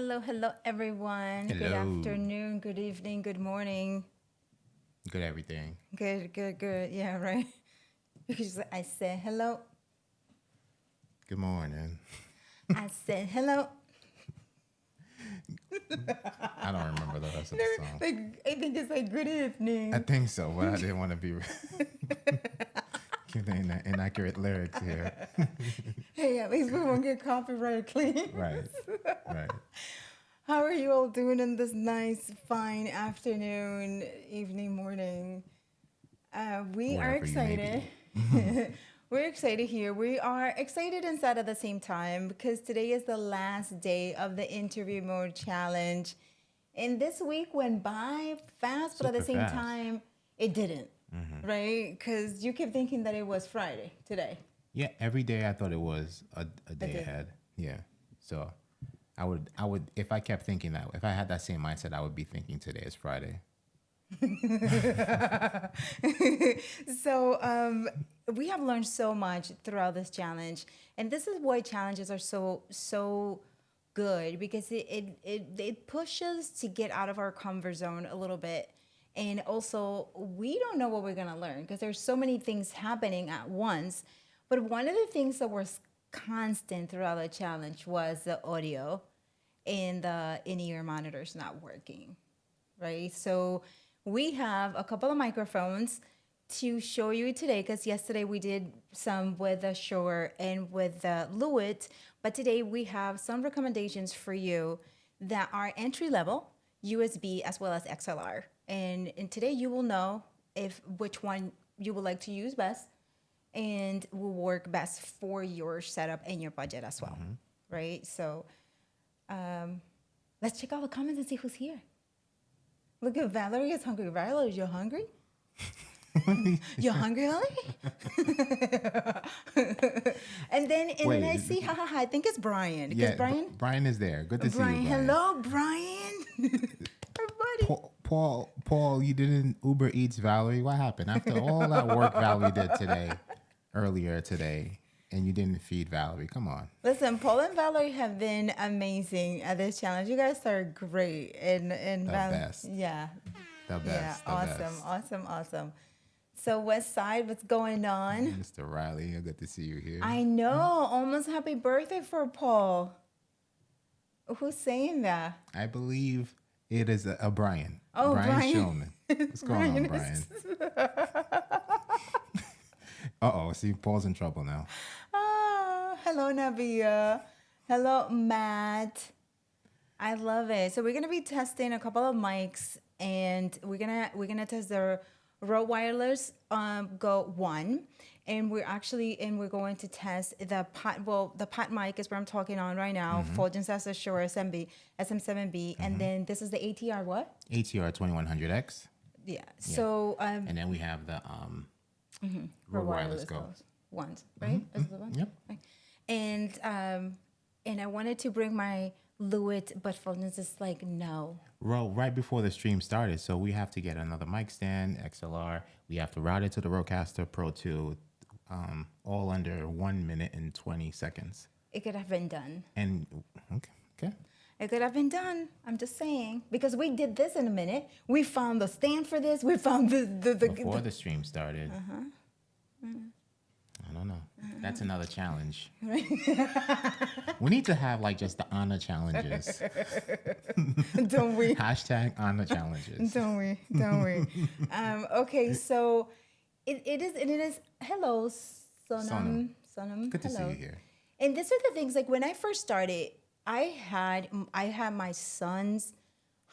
Hello, everyone. Good Hello. afternoon, good evening, good morning. Good everything. Good. Yeah, right. Because I said hello. Good morning. I said hello. I don't remember the rest of the song. Like, I think it's like good I evening. think so, but I didn't want to be giving inaccurate lyrics here. Hey, at least we won't get copyright claims. Right. Right. How are you all doing in this nice, fine afternoon, evening, morning? We are Wherever you may excited. be. We're excited here. We are excited and sad at the same time because today is the last day of the interview mode challenge. And this week went by fast, but at the Super same fast. time, it didn't, right? Because you kept thinking that it was Friday today. Yeah, every day I thought it was a day day. ahead. Yeah. So I would if I kept thinking that, if I had that same mindset, I would be thinking today is Friday. So we have learned so much throughout this challenge, and this is why challenges are so good because it pushes to get out of our comfort zone a little bit, and also we don't know what we're gonna learn because there's so many things happening at once. But one of the things that was constant throughout the challenge was the audio and the in-ear monitors not working, right? So we have a couple of microphones to show you today because yesterday we did some with the Shure and with the Lewitt, but today we have some recommendations for you that are entry level, USB as well as XLR. And today you will know if which one you would like to use best and will work best for your setup and your budget as well, right? So let's check out the comments and see who's here. Look at Valerie is hungry. Valerie, you hungry? You hungry, Valerie? And then I Wait. see, I think it's Brian. Because Yeah, Brian, Brian is there. Good to see you, Brian. hello, Brian. Everybody. Paul, you didn't Uber Eats Valerie. What happened after all that work Valerie did earlier today, and you didn't feed Valerie? Come on. Listen, Paul and Valerie have been amazing at this challenge. You guys are great. And The best. Yeah. The best. Yeah. The Awesome. So West Side, what's going on? Mr. Riley, good to see you here. I know. Almost happy birthday for Paul. Who's saying that? I believe it is a Brian. Oh, Brian. Shulman. What's going on, Brian? Uh-oh, see, Paul's in trouble now. Hello, Nabia. Hello, Matt. I love it. So we're gonna be testing a couple of mics, and we're gonna test the Rode Wireless Go 1, and we're going to test the pot mic is where I'm talking on right now. Fulgence as a Shure SM7B, and then this is the ATR what? ATR 2100X. Yeah. So And then we have the Rode Wireless Go. ones, right? Is it the one? Yep. Right. And I wanted to bring my Lewitt, but Fulgence is like no. Well, right before the stream started, so we have to get another mic stand, XLR. We have to route it to the Rodecaster Pro 2, all under 1 minute and 20 seconds. It could have been done. And okay. It could have been done. I'm just saying because we did this in a minute. We found the stand for this. We found Before the stream started. I don't know. That's another challenge. We need to have like just the honor challenges. Don't we? Hashtag honor challenges. Don't we? Okay, so it is. Hello, Sonam. Good to see Hello. you here. And these are the things like when I first started, I had my son's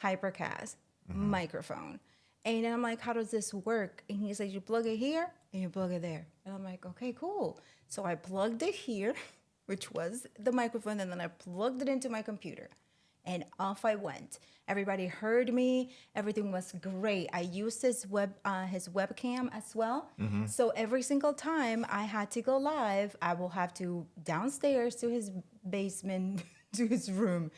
Hypercast microphone, and I'm like, how does this work? And he's like, you plug it here and you plug it there, and I'm like, okay, cool. So I plugged it here, which was the microphone, and then I plugged it into my computer. And off I went. Everybody heard me. Everything was great. I used his webcam as well. So every single time I had to go live, I will have to downstairs to his basement, to his room,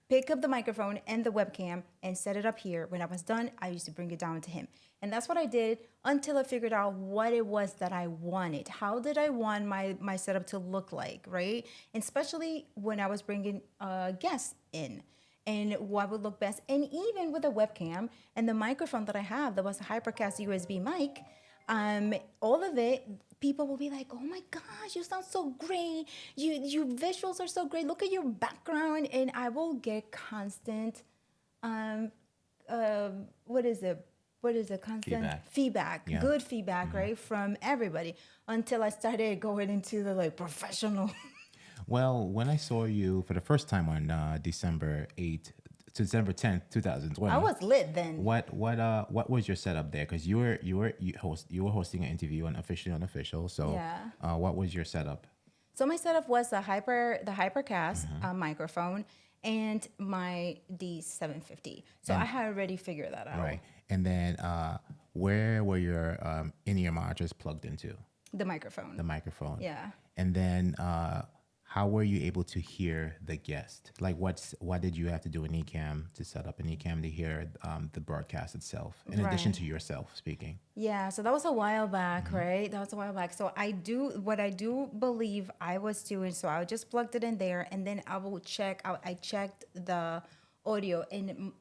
pick up the microphone and the webcam and set it up here. When I was done, I used to bring it down to him. And that's what I did until I figured out what it was that I wanted. How did I want my setup to look like, right? And especially when I was bringing guests in. and what would look best. And even with a webcam and the microphone that I have, that was a Hypercast USB mic, all of it, people will be like, "Oh my gosh, you sound so great! You visuals are so great. Look at your background." And I will get constant, um, what is it? What is it? Constant feedback, Yeah. good feedback, right, from everybody. Until I started going into the like professional. Well, when I saw you for the first time on December 10th, 2020, I was lit then. what was your setup there? Because you were hosting an interview on Officially Unofficial. So Yeah. what was your setup? So my setup was the Hypercast microphone and my D750. So I had already figured that out. Right. And then where were your in-ear monitors plugged into? The microphone. The microphone. Yeah. And then how were you able to hear the guest? Like what did you have to do an eCam to set up an eCam to hear the broadcast itself, in addition to yourself speaking? Yeah, so that was a while back, right? That was a while back. So I do believe I was doing, so I just plugged it in there, and then I will check out. I checked the audio in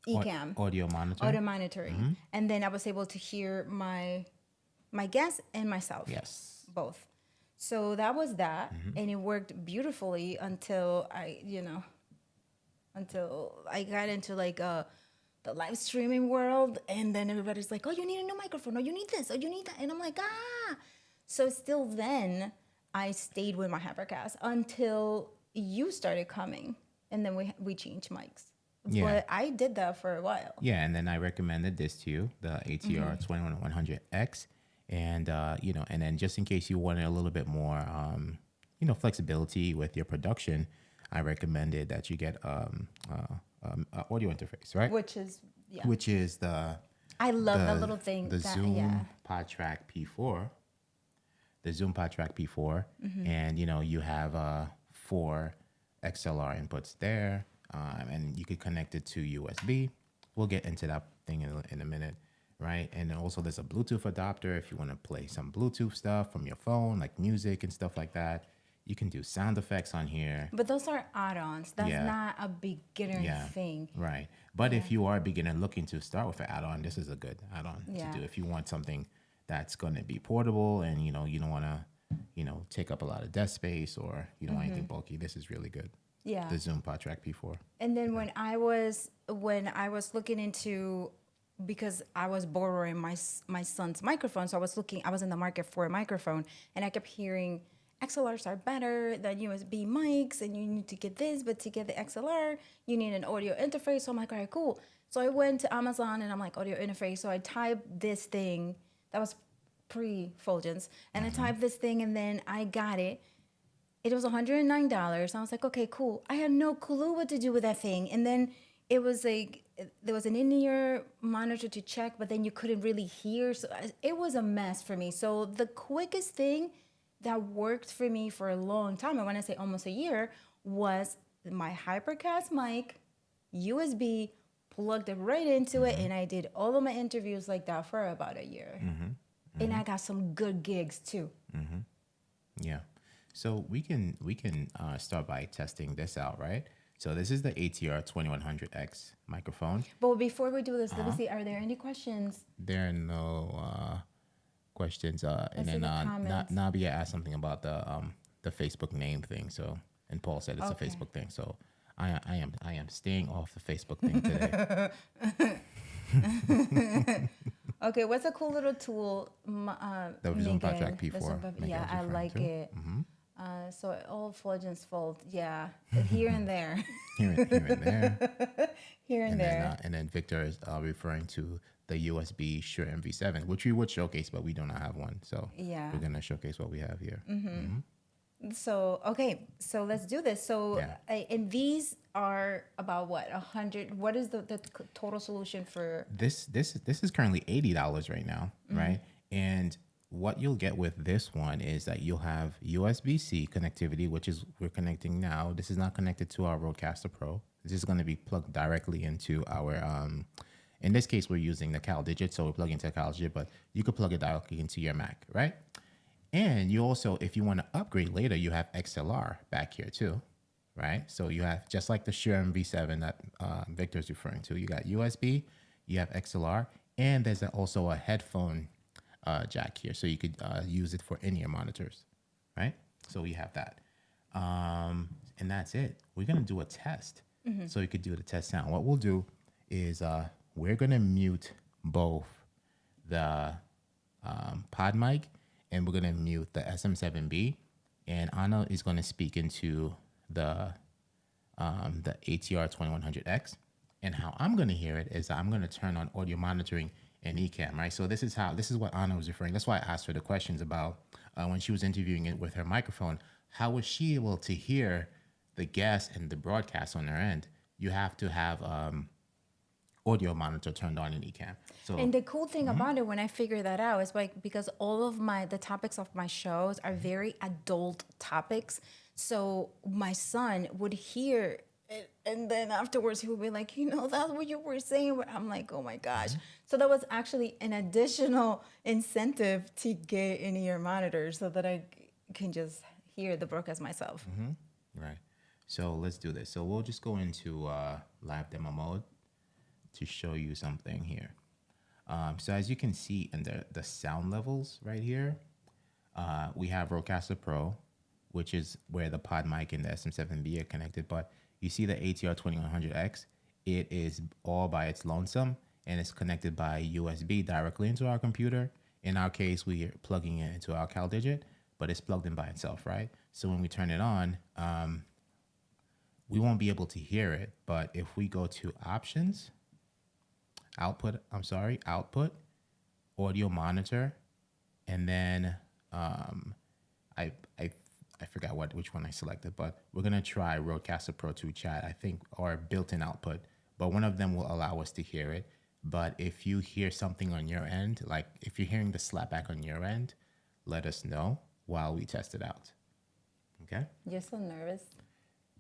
eCam. Audio monitor? Audio monitoring. And then I was able to hear my guest and myself. Yes. Both. So that was that, and it worked beautifully until until I got into like the live streaming world, and then everybody's like, "Oh, you need a new microphone. Oh, you need this. Oh, you need that." And I'm like, "Ah!" So still, then I stayed with my Hypercast until you started coming, and then we changed mics. Yeah. But I did that for a while. Yeah, and then I recommended this to you, the ATR 21100X. And, and then just in case you wanted a little bit more, flexibility with your production, I recommended that you get audio interface, right? Which is, yeah. Which is the... I love that little thing. The Zoom PodTrack P4. The Zoom PodTrack P4. And, you have 4 XLR inputs there. And you could connect it to USB. We'll get into that thing in a minute. Right. And then also there's a Bluetooth adapter if you want to play some Bluetooth stuff from your phone, like music and stuff like that. You can do sound effects on here. But those are add-ons. That's not a beginner thing. Right. But if you are a beginner looking to start with an add-on, this is a good add-on to do. If you want something that's going to be portable and, you don't want to, take up a lot of desk space or you don't want anything bulky, this is really good. Yeah. The Zoom PodTrack P4. And then when I was looking into, because I was borrowing my son's microphone, so I was in the market for a microphone, and I kept hearing XLRs are better than USB mics, and you need to get this, but to get the XLR, you need an audio interface. So I'm like, all right, cool. So I went to Amazon, and I'm like, audio interface. So I typed this thing that was pre-Fulgence, and I typed this thing, and then I got it. It was $109. I was like, okay, cool. I had no clue what to do with that thing, and then it was like, there was an in-ear monitor to check, but then you couldn't really hear. So it was a mess for me. So the quickest thing that worked for me for a long time, and when I say almost a year, was my Hypercast mic, USB, plugged it right into it, and I did all of my interviews like that for about a year. And I got some good gigs too. Yeah. So we can start by testing this out, right? So this is the ATR 2100X microphone. But before we do this, let me see, are there any questions? There are no questions. And then comments. Nabia asked something about the Facebook name thing. So, and Paul said it's a Facebook thing. So I am staying off the Facebook thing today. Okay, what's a cool little tool? The Zoom PodTrack P4. Yeah, I like it. So all Fulgence fault, yeah, here and there. here and there. Here and there. And then Victor is referring to the USB Shure MV7, which we would showcase, but we do not have one. So we're going to showcase what we have here. So, okay, so let's do this. So, and these are about what, 100? What is the total solution for? This is currently $80 right now, right? And what you'll get with this one is that you'll have USB-C connectivity, which is we're connecting now. This is not connected to our Rodecaster Pro. This is going to be plugged directly into our, in this case, we're using the CalDigit, so we're plugging into CalDigit, but you could plug it directly into your Mac, right? And you also, if you want to upgrade later, you have XLR back here too, right? So you have, just like the Shure MV7 that Victor's referring to, you got USB, you have XLR, and there's also a headphone jack here. So you could use it for in-ear monitors, right? So we have that. And that's it. We're going to do a test. So you could do the test sound. What we'll do is we're going to mute both the pod mic, and we're going to mute the SM7B. And Anna is going to speak into the ATR 2100X. And how I'm going to hear it is I'm going to turn on audio monitoring and eCam, right? So this is what Anna was referring. That's why I asked her the questions about when she was interviewing it with her microphone. How was she able to hear the guest and the broadcast on their end? You have to have audio monitor turned on in eCam. So, and the cool thing about it, when I figured that out, is like, because all of the topics of my shows are very adult topics. So my son would hear it, and then afterwards he would be like, that's what you were saying. But I'm like, oh my gosh. So that was actually an additional incentive to get in-ear monitors so that I can just hear the broadcast myself. right. So let's do this. So we'll just go into live demo mode to show you something here. So as you can see in the sound levels right here, we have Rodecaster Pro, which is where the pod mic and the SM7B are connected. But you see the ATR 2100X, it is all by its lonesome, and it's connected by USB directly into our computer. In our case, we are plugging it into our CalDigit, but it's plugged in by itself, right? So when we turn it on, we won't be able to hear it. But if we go to options, output, audio monitor, and then I forgot which one I selected, but we're gonna try Rodecaster Pro 2 chat, I think, or built-in output, but one of them will allow us to hear it. But if you hear something on your end, like if you're hearing the slapback on your end, let us know while we test it out. Okay? You're so nervous.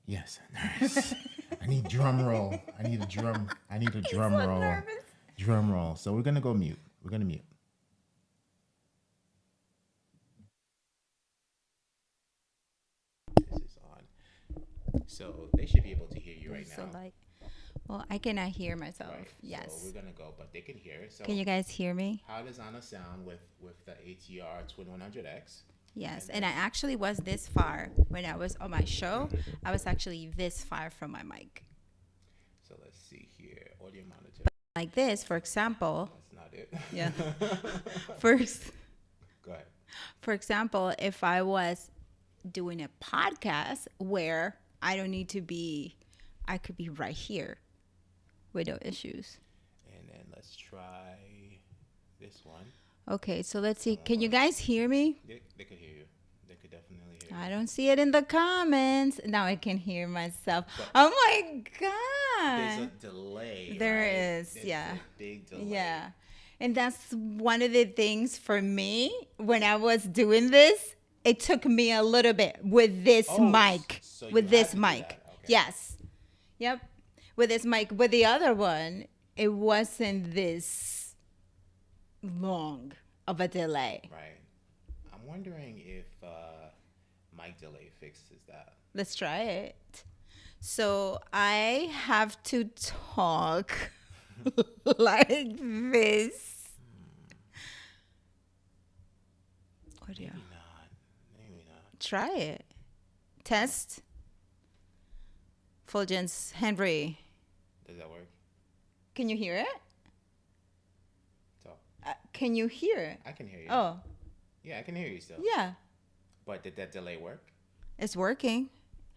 Yes, nervous. I need drum roll. I need a drum roll. Nervous. Drum roll. So we're gonna go mute. We're gonna mute. This is on. So they should be able to hear you right now. Well, I cannot hear myself. Right. Yes. So we're gonna go, but they can hear it. So Can you guys hear me? how does Anna sound with the ATR 2100X? Yes. And I actually was this far when I was on my show. I was actually this far from my mic. So let's see here. Audio monitor. Like this, for example. That's not it. Yeah. Go ahead. For example, if I was doing a podcast where I don't need to be, I could be right here with no issues. And then let's try this one. Okay, so let's see. Can you guys hear me? They could hear you. They could definitely hear you. I don't see it in the comments. Now I can hear myself. Oh my There's God. a delay. There right? is, There's yeah. a big delay. Yeah. And that's one of the things for me when I was doing this. It took me a little bit with this mic. So With you this had to do mic. that. Okay. Yes. Yep. With this mic. With the other one, it wasn't this long of a delay. Right. I'm wondering if mic delay fixes that. Let's try it. So I have to talk like this. Audio. Maybe not. Try it. Test. Fulgence Henry. Does that work? Can you hear it? Talk. Can you hear it? I can hear you. Oh, Yeah, I can hear you still. yeah. But did that delay work? It's working.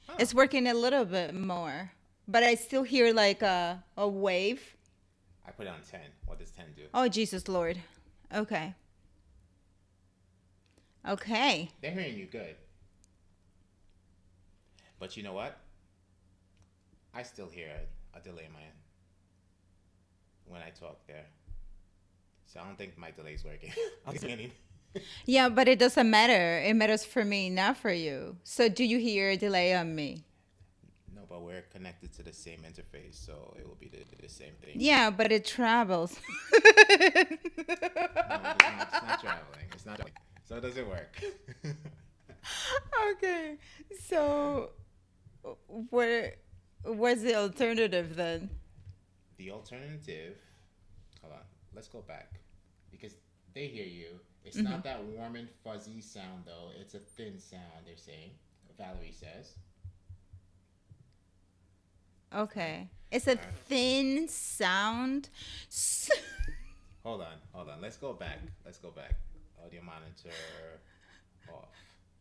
Oh. It's working a little bit more. But I still hear like a wave. I put it on 10. What does 10 do? Oh, Jesus Lord. Okay. Okay. They're hearing you good. But you know what? I still hear a delay in my end when I talk there. So I don't think my delay is working. I'm saying Yeah, but it doesn't matter. It matters for me, not for you. So do you hear a delay on me? no, but we're connected to the same interface, so it will be the same thing. Yeah, but it travels. No, it's not traveling. It's not. So it doesn't work. Okay. So what's the alternative then? The alternative, hold on, let's go back because they hear you. It's not that warm and fuzzy sound though. It's a thin sound. They're saying. Valerie says. Okay. It's a thin sound. Hold on. Let's go back. Audio monitor off.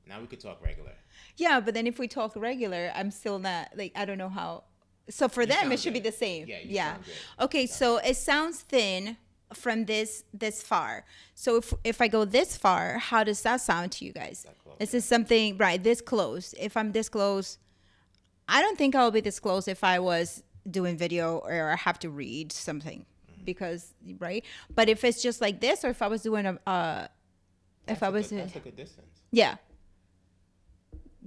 Now we could talk regular. Yeah, but then if we talk regular, I'm still not like I don't know how. So for them, it should be the same. Yeah, you Yeah. sound good. Okay, so it sounds thin from this far. So if I go this far, how does that sound to you guys? That close, Is this something right this close? If I'm this close, I don't think I'll be this close if I was doing video or I have to read something because right. But if it's just like this, or if I was doing That's a good distance. yeah.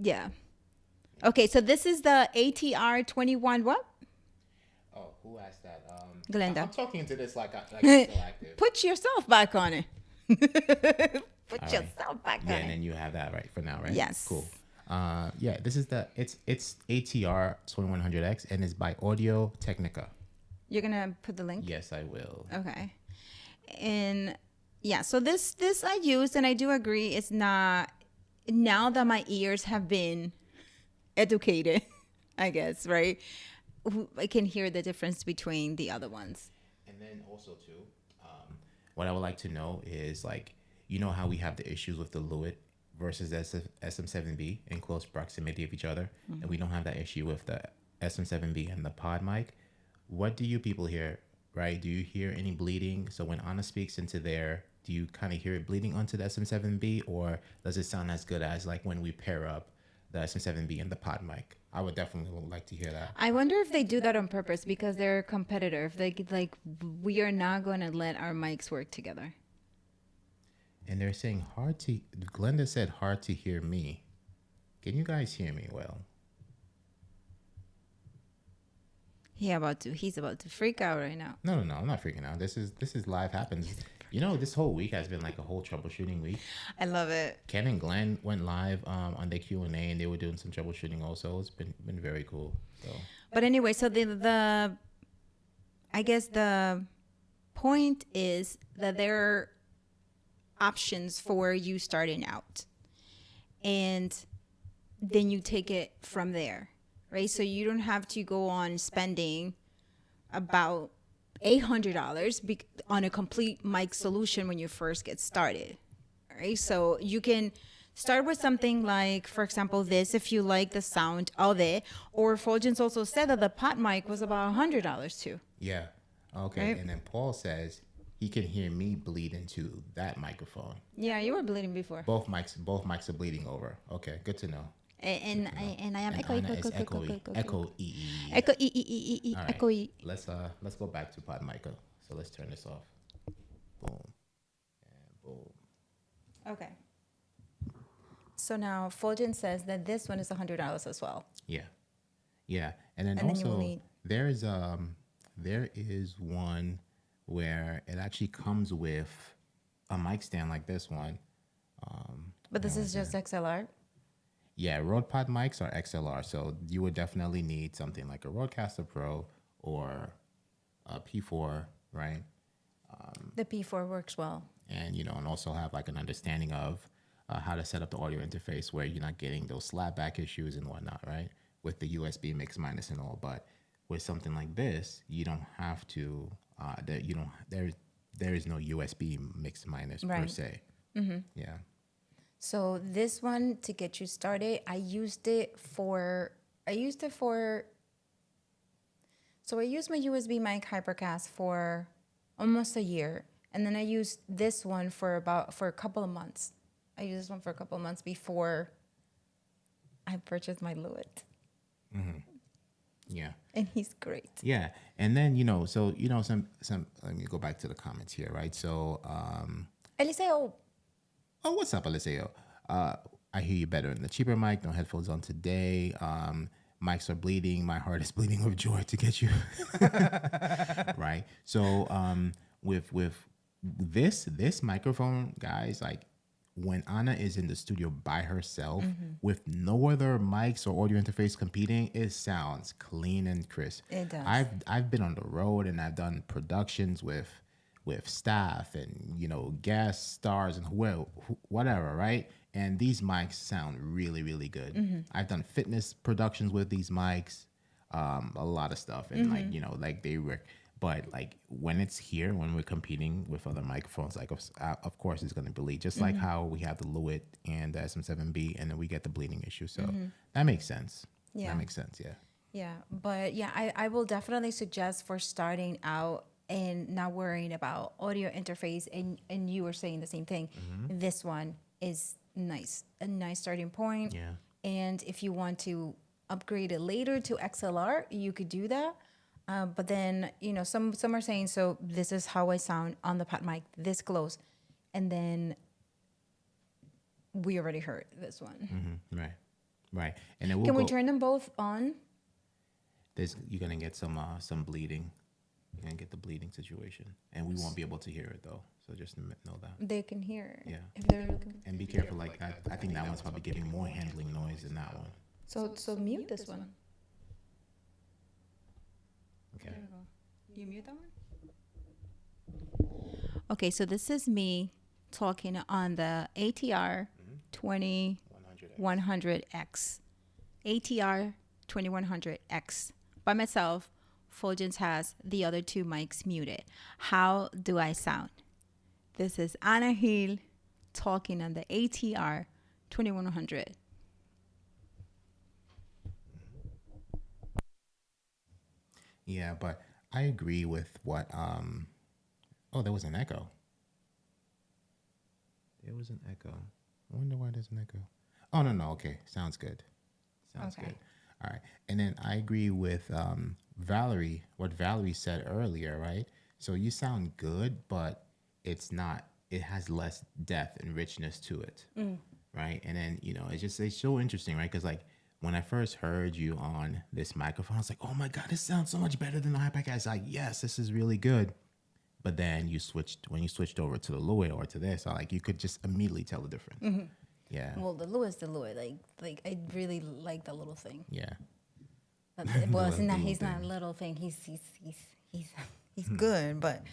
Yeah. Okay, so this is the ATR 21 what? Oh, who asked that? Glenda. I'm talking to this like it's still active. Put yourself back on it. Put All right. yourself back Yeah, on and it. then you have that right for now, right? Yes. Cool. Yeah, this is it's ATR 2100X and it's by Audio Technica. You're gonna put the link? Yes, I will. Okay. And yeah, so this I use and I do agree it's not now that my ears have been educated, I guess, right? I can hear the difference between the other ones. And then also too, what I would like to know is like, you know how we have the issues with the Lewitt versus the SM7B in close proximity of each other, and we don't have that issue with the SM7B and the pod mic. What do you people hear? Right? Do you hear any bleeding? So when Anna speaks into there, do you kind of hear it bleeding onto the SM7B, or does it sound as good as like when we pair up the SM7B and the pod mic? I would definitely like to hear that. I wonder if they do that on purpose because they're a competitor. If they like, we are not going to let our mics work together. And they're saying Glenda said hard to hear me. Can you guys hear me well? He's about to freak out right now. No, I'm not freaking out. This is live happens. You know, this whole week has been like a whole troubleshooting week. I love it. Ken and Glenn went live on their Q&A and they were doing some troubleshooting also. It's been very cool. So But anyway, so the I guess the point is that there are options for you starting out. And then you take it from there, right? So you don't have to go on spending about $800 on a complete mic solution when you first get started, right? So you can start with something like, for example, this, if you like the sound of it, or Fulgence also said that the pot mic was about $100 too. yeah. Okay. Right. And then Paul says he can hear me bleed into that microphone. Yeah, you were bleeding before. Both mics are bleeding over. Okay, good to know. And I am And echo, Anna echo, is echo, echoey. echo, Echo e. echo, e, All right. echo, e. Let's go back to Pod Micah. So let's turn this off. Boom. And boom. Okay. So now Fulgence says that this one is $100 as well. Yeah. Yeah. And then And then you will also need- there is one where it actually comes with a mic stand like this one. But this is just XLR. Yeah, Rode Pod mics are XLR, so you would definitely need something like a Rodecaster Pro or a P4, right? The P4 works well. And and also have like an understanding of how to set up the audio interface where you're not getting those slapback issues and whatnot, right? With the USB mix minus and all, but with something like this, you don't have to. There is no USB mix minus per Right. se. Yeah. So this one, to get you started, I used for. So I used my USB mic Hypercast for almost a year, and then I used this one for a couple of months. I used this one for a couple of months before I purchased my Lewitt, Yeah. and he's great. Yeah. And then, some let me go back to the comments here, right? So, Eliseo, oh, what's up, Eliseo? I hear you better in the cheaper mic. No headphones on today. Mics are bleeding. My heart is bleeding with joy to get you. Right. So, with this microphone, guys, like when Anna is in the studio by herself with no other mics or audio interface competing, it sounds clean and crisp. It does. I've been on the road and I've done productions with staff and guest stars and whatever, right? And these mics sound really, really good. I've done fitness productions with these mics, a lot of stuff, and like they work. But like when it's here, when we're competing with other microphones, like of course it's gonna bleed, just like how we have the Lewitt and the SM7B, and then we get the bleeding issue. So that makes sense. Yeah. That makes sense. Yeah. Yeah, but yeah, I will definitely suggest for starting out and not worrying about audio interface, and you were saying the same thing. This one is nice, a nice starting point. Yeah. And if you want to upgrade it later to XLR, you could do that. But then, some are saying, so this is how I sound on the pod mic, this close. And then we already heard this one. Right. Right. And then Can we turn them both on? You're gonna get some bleeding. You're gonna get the bleeding situation, and we won't be able to hear it though. So just know that. They can hear. Yeah. If they're looking. And be careful, like that. I think that one's probably giving more handling noise than that one. So mute this one. Okay. You mute that one? Okay, so this is me talking on the ATR 2100X. ATR 2100X. By myself, Fulgence has the other two mics muted. How do I sound? This is Anna Hill talking on the ATR 2100. Yeah, but I agree with what. Oh, there was an echo. There was an echo. I wonder why there's an echo. Oh no. Okay, sounds good. Sounds Okay. good. All right, and then I agree with Valerie. What Valerie said earlier, right? So you sound good, but it's not. It has less depth and richness to it, right? And then it's so interesting, right? Because like when I first heard you on this microphone, I was like, oh my god, this sounds so much better than the Hypercast. I was like, yes, this is really good. But then when you switched over to the Lewitt or to this, you could just immediately tell the difference. Yeah. Well, the Lewitt. Like I really like the little thing. Yeah. Well, it's The not. little He's not a thing. little thing. He's good. But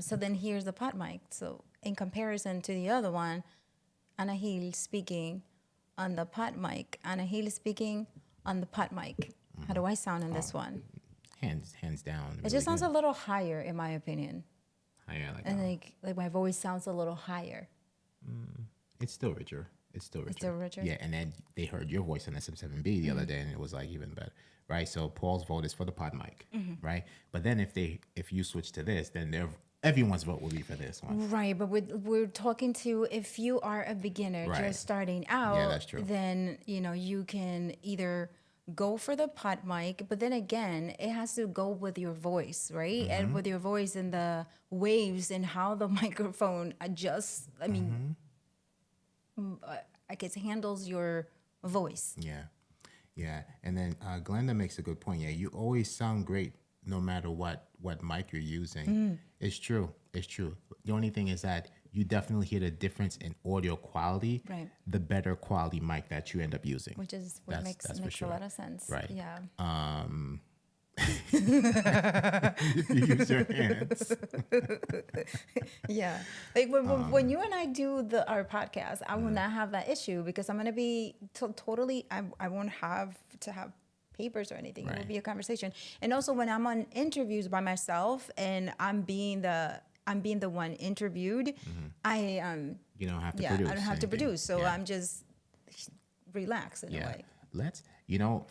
so then here's the pot mic. So in comparison to the other one, Anna Hill speaking on the pot mic. Anna Hill speaking on the pot mic. How do I sound in this one? Hands down. It just sounds a little higher, in my opinion. higher. And like my voice sounds a little higher. It's still richer. It's still richer. still richer? Yeah, and then they heard your voice on SM7B the other day, and it was like even better, right? So Paul's vote is for the pod mic, right? But then if you switch to this, then everyone's vote will be for this one. Right, but we're talking to, if you are a beginner Right. just starting out, Yeah, that's true. then you can either go for the pod mic, but then again, it has to go with your voice, right? Mm-hmm. And with your voice and the waves and how the microphone adjusts. I mean, I guess handles your voice. Yeah. And then Glenda makes a good point. Yeah, you always sound great no matter what mic you're using. It's true. The only thing is that you definitely hear the difference in audio quality, Right. the better quality mic that you end up using. Which is what That's for makes sure. a lot of sense. Right. Yeah. If you use your hands. Yeah. Like when you and I do our podcast, I will not have that issue because I'm going to be totally, I won't have to have papers or anything. It will Right. be a conversation. And also when I'm on interviews by myself and I'm being the one interviewed, You don't have to I produce. don't have to anything. produce. So Yeah. I'm just relaxed in a way. Let's,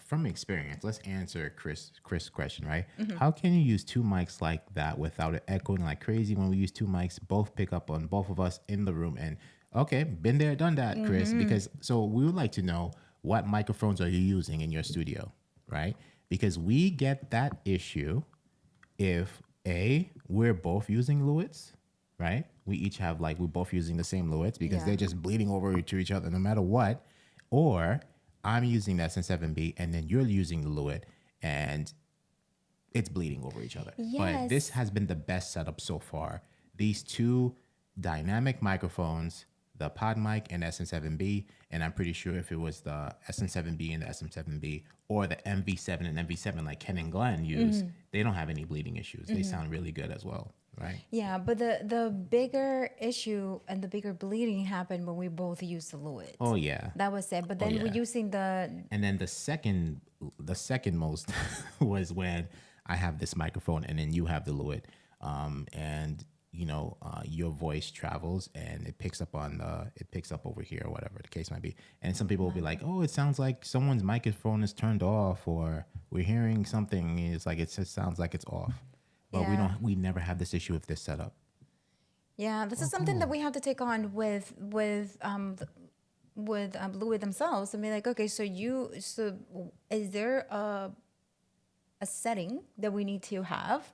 from experience, let's answer Chris' question, right? Mm-hmm. How can you use two mics like that without it echoing like crazy? When we use two mics, both pick up on both of us in the room. And okay, been there, done that, Chris. Mm-hmm. Because so we would like to know, what microphones are you using in your studio, right? Because we get that issue if we're both using Lewitts, right? We each have we're both using the same Lewitts because Yeah. they're just bleeding over to each other no matter what. Or I'm using the SM7B and then you're using the Lewitt and it's bleeding over each other. But this Yes. has been the best setup so far. These two dynamic microphones the pod mic and SM7B, and I'm pretty sure if it was the SM7B and the SM7B or the MV7 and MV7 like Ken and Glenn use, they don't have any bleeding issues. They sound really good as well, right? Yeah, but the bigger issue and the bigger bleeding happened when we both used the Lewitt. Oh yeah. That was it. But then yeah. we're using the And then the second most was when I have this microphone and then you have the Lewitt, and your voice travels and it picks up over here or whatever the case might be. And some people will be like, "Oh, it sounds like someone's microphone is turned off," or "We're hearing something." It's like it just sounds like it's off. But Yeah. we never have this issue with this setup. Yeah, this is something that we have to take on with Lewitt themselves and be like, okay, so is there a setting that we need to have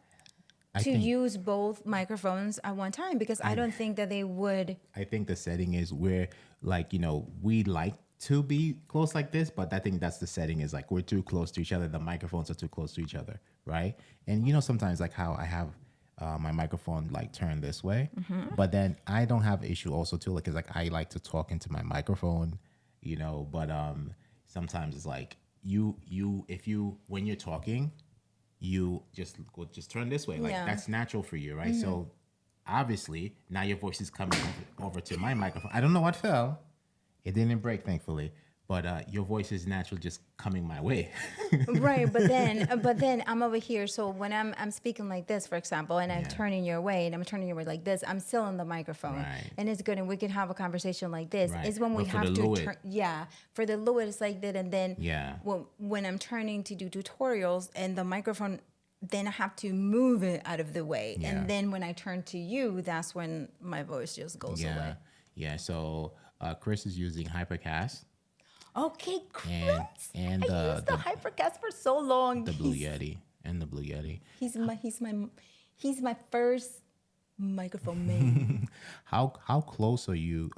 to use both microphones at one time? Because I don't think that they would. I think the setting is where, like, we like to be close like this, but I think that's the setting is like we're too close to each other. The microphones are too close to each other, right? And sometimes like how I have my microphone like turned this way, but then I don't have issue also too, like, 'cause like I like to talk into my microphone, but sometimes it's like when you're talking, you just turn this way, like that's natural for you, right? So obviously now your voice is coming over to my microphone. I don't know what fell. It didn't break, thankfully, but your voice is natural just coming my way. Right, but then I'm over here. So when I'm speaking like this, for example, and I'm turning your way, and I'm turning your way like this, I'm still on the microphone, Right. and it's good, and we can have a conversation like this. Right. It's when we But for have the to Lewitt- turn. For the Lewitt, it's like that, and then Yeah. when I'm turning to do tutorials, and the microphone, then I have to move it out of the way, Yeah. and then when I turn to you, that's when my voice just goes away. Yeah. So Chris is using Hypercast Okay, Chris. and I used the Hypercast for so long. the Blue Yeti and the Blue Yeti. He's my first microphone mate. How close are you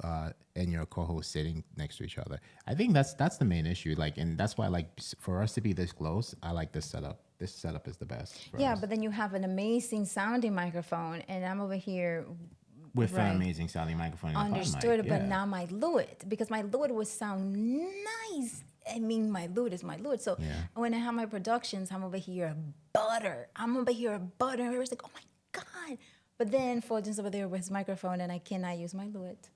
and your co-host sitting next to each other? I think that's the main issue. Like, and that's why, like, for us to be this close, I like this setup. This setup is the best. For Yeah, us. but then you have an amazing sounding microphone, and I'm over here. With right. an amazing sounding microphone. And Understood, a pod but mic, now my Lewitt, because my Lewitt would sound nice. I mean, my Lewitt is my Lewitt. So when I have my productions, I'm over here butter. Everyone's like, oh my God. But then Fulgen's over there with his microphone, and I cannot use my Lewitt.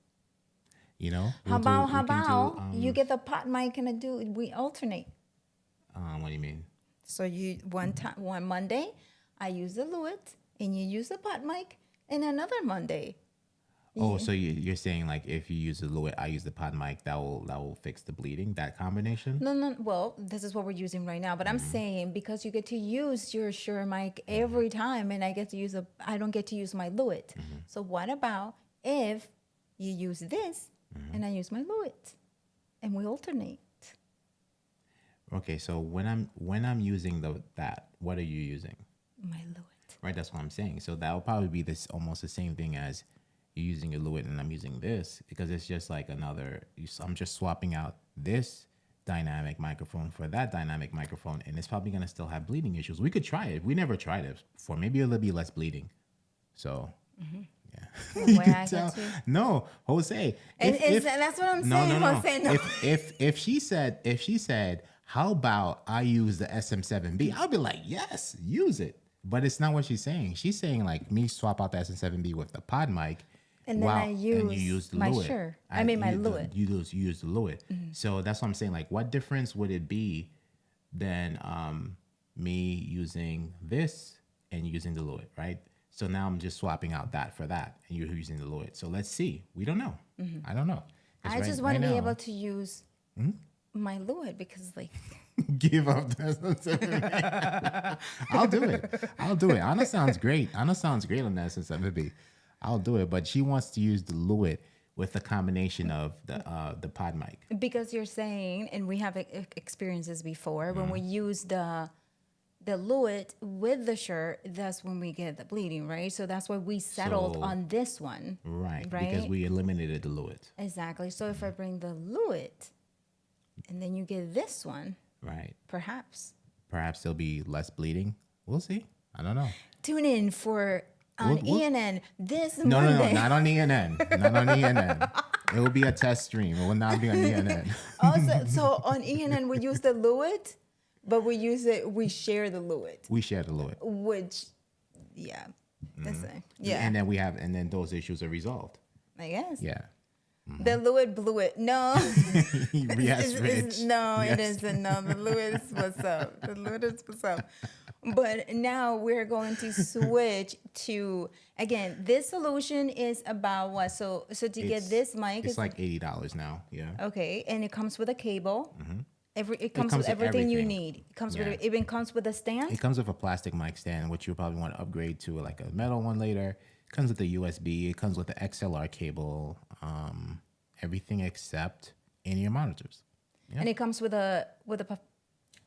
How about you get the pot mic and we alternate? What do you mean? So one Monday, I use the Lewitt, and you use the pot mic, and another Monday. Oh, so you're saying like if you use the Lewitt, I use the pod mic, that will fix the bleeding, that combination? No. Well, this is what we're using right now. But I'm saying because you get to use your Shure mic every time, and I don't get to use my Lewitt. So what about if you use this and I use my Lewitt, and we alternate? Okay, so when I'm using that, what are you using? My Lewitt. Right, that's what I'm saying. So that will probably be this almost the same thing as you using a Lewitt and I'm using this, because it's just like I'm just swapping out this dynamic microphone for that dynamic microphone, and it's probably gonna still have bleeding issues. We could try it. We never tried it before. Maybe it'll be less bleeding. So yeah. The way I get to. No, Jose. And that's what I'm saying. No. Jose, no. If she said, how about I use the SM7B? I'll be like, yes, use it. But it's not what she's saying. She's saying like me swap out the SM7B with the pod mic. And then and you use the my Lewitt. Shure. I mean my you Lewitt. You use the Lewitt. So that's what I'm saying. Like, what difference would it be than me using this and using the Lewitt, right? So now I'm just swapping out that for that, and you're using the Lewitt. So let's see. We don't know. I don't know. I just want to be able to use my Lewitt because, like, give up the I'll do it. Anna sounds great. Anna sounds great on the SM7B. I'll do it. But she wants to use the Lewitt with a combination of the pod mic. Because you're saying, and we have experiences before, when we use the Lewitt with the Shure, that's when we get the bleeding, right? So that's why we settled on this one. Right? Because we eliminated the Lewitt. Exactly. So if I bring the Lewitt, and then you get this one, right? Perhaps there'll be less bleeding. We'll see. I don't know. Tune in for ENN this No, Monday. not on ENN. Not on ENN. It will be a test stream. It will not be on ENN. Also, so on ENN we use the Lewitt, but we share the Lewitt, We share the Lewitt. which, yeah, that's it. Yeah, And then those issues are resolved. I guess. Yeah. The Lewitt blew it. No, Yes, Rich. no, Yes. it isn't. No, the Lewitt is what's up. The Lewitt is what's up. But now we're going to switch to, again, this solution is about what? So to get this mic, It's like $80 now. Yeah. okay, and it comes with a cable. It comes comes with with everything you everything. need. It comes Yeah. with, it even comes with a stand. It comes with a plastic mic stand, which you'll probably want to upgrade to like a metal one later. It comes with the USB. It comes with the XLR cable. Everything except in your monitors. And it comes with a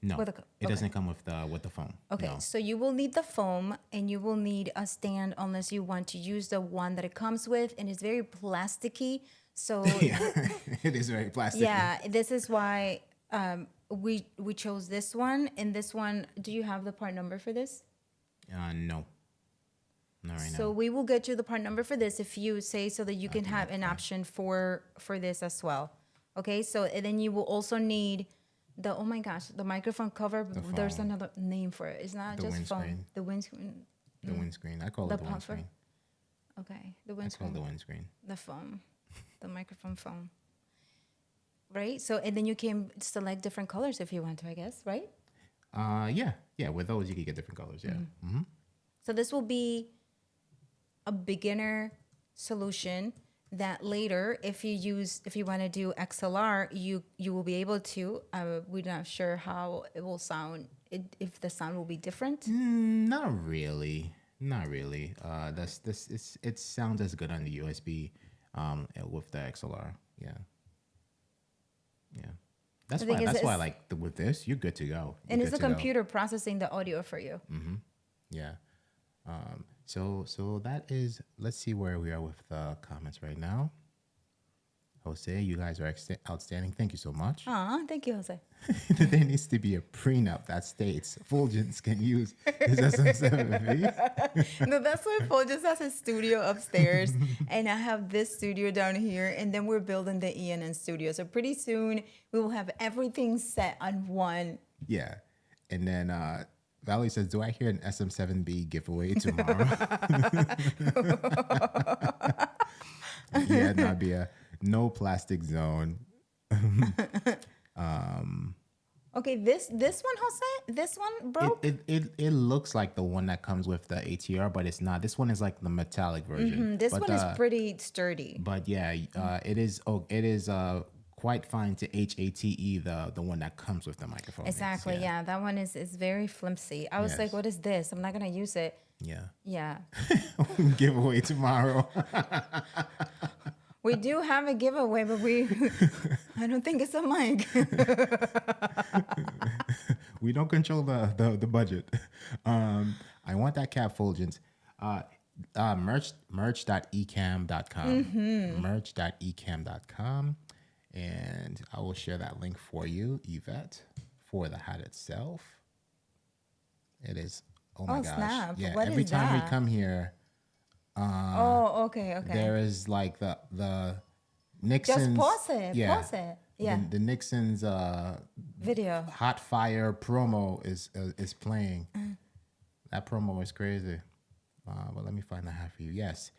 No, With a- it doesn't come with the phone. okay, No. so you will need the foam and you will need a stand unless you want to use the one that it comes with, and it's very plasticky. So Yeah, it is very plastic. yeah, this is why we chose this one. And this one, do you have the part number for this? No. Not right So now. we will get you the part number for this if you say, so that you can have an option for this as well. Okay, so and then you will also need the, oh my gosh, the microphone cover. There's foam. another name for it. It's not The just foam. windscreen. The windscreen. The windscreen. I call The it the puffer. windscreen. Okay, the I call it windscreen. the windscreen. The foam, the microphone foam. Right. So and then you can select different colors if you want to, I guess. Right. Yeah. With those, you can get different colors. Yeah. Mm-hmm. So this will be a beginner solution that later, if you want to do XLR, you will be able to. We're not sure how it will sound. If the sound will be different. Not really. Not really. It sounds as good on the USB, with the XLR. Yeah. Yeah. That's The thing why. is, That's why. it's- Like with this, you're good to go. And You're it's the good to go. computer processing the audio for you. Yeah. So that is. Let's see where we are with the comments right now. Jose, you guys are outstanding. Thank you so much. Aw, thank you, Jose. There needs to be a prenup that states Fulgence can use his SM7B. No, that's why Paul just has a studio upstairs, and I have this studio down here, and then we're building the ENN studio. So pretty soon we will have everything set on one. Yeah. And then Valerie says, do I hear an SM7B giveaway tomorrow? Yeah, Nabia. No plastic zone. Okay, this one, Jose, this one, bro. It looks like the one that comes with the ATR, but it's not. This one is like the metallic version. This But, one is pretty sturdy. But yeah, it is quite fine to HATE, the one that comes with the microphone. Exactly. Yeah, that one is very flimsy. I was Yes. like, what is this? I'm not gonna use it. Yeah. Yeah. Giveaway tomorrow. We do have a giveaway, but I don't think it's a mic. We don't control the budget. I want that cap Fulgence. Merch.ecam.com. Merch.ecam.com. And I will share that link for you, Yvette, for the hat itself. It is, oh my gosh. snap. Yeah, What every is time we that? come here, Oh, okay. there is like the Nixon's. Just pause it. Yeah, Pause it. Yeah. The Nixon's Video. Hot Fire promo is playing. That promo is crazy. But let me find the hat for you. Yes,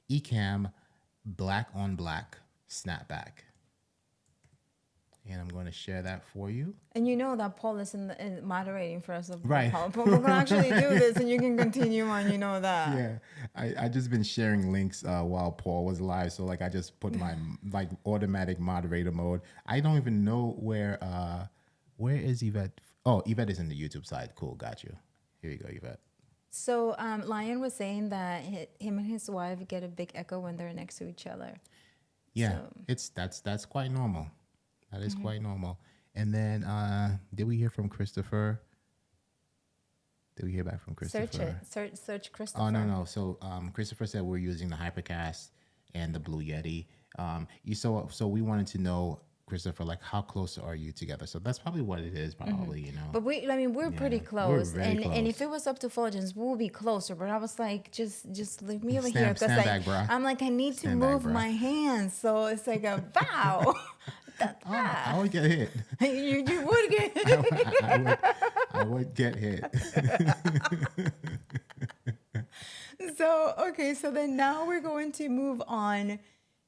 Ecamm black on black snapback, and I'm going to share that for you. And you know that Paul is in moderating for us. Right. Paul can actually do this, and you can continue on. You know that. Yeah, I just been sharing links while Paul was live, so like I just put my like automatic moderator mode. I don't even know where is Yvette? Oh, Yvette is in the YouTube side. Cool, got you. Here you go, Yvette. So Lion was saying that him and his wife get a big echo when they're next to each other. Yeah, So- that's quite normal. That is quite normal. And then did we hear from Christopher? Did we hear back from Christopher? Search Christopher. Oh no. So Christopher said we're using the Hypercast and the Blue Yeti. So we wanted to know Christopher, like how close are you together? So that's probably what it is, probably, you know. But I mean, we're pretty Yeah, we're close, very and if close. it was up to Fulgens, we'll be closer. But I was like, just leave me over here, Stand, because stand like back, bro. I'm like I need to Stand back, move bro. my hands, so it's like a bow. I would get hit. You would get I would get hit. so okay. So then now we're going to move on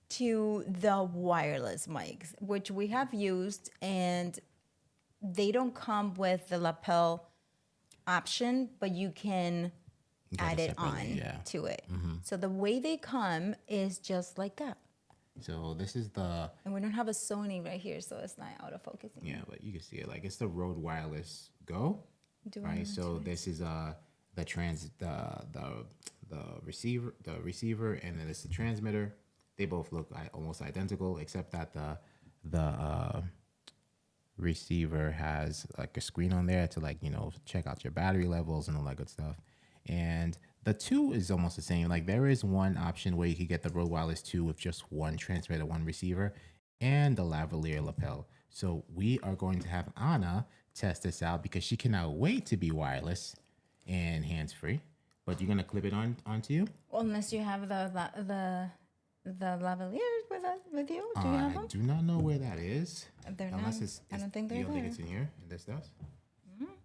to the wireless mics, which we have used, and they don't come with the lapel option, but you can Get add it it on separately, yeah. to it. So the way they come is just like that. So this is the, And we don't have a Sony right here, so it's not out of focusing. yeah, but you can see it. Like it's the Rode Wireless Go, Do I right? want So this is the receiver, and then it's the transmitter. They both look almost identical, except that the receiver has like a screen on there to, like, you know, check out your battery levels and all that good stuff. And the 2 is almost the same. Like there is one option where you could get the Rode Wireless 2 with just one transmitter, one receiver, and the lavalier lapel. So we are going to have Anna test this out because she cannot wait to be wireless and hands-free. But you're gonna clip it onto you. Well, unless you have the lavaliers with you. Do you have I them? do not know where that is. They're Unless not. I don't think they're you don't think there. it's in here. And this does.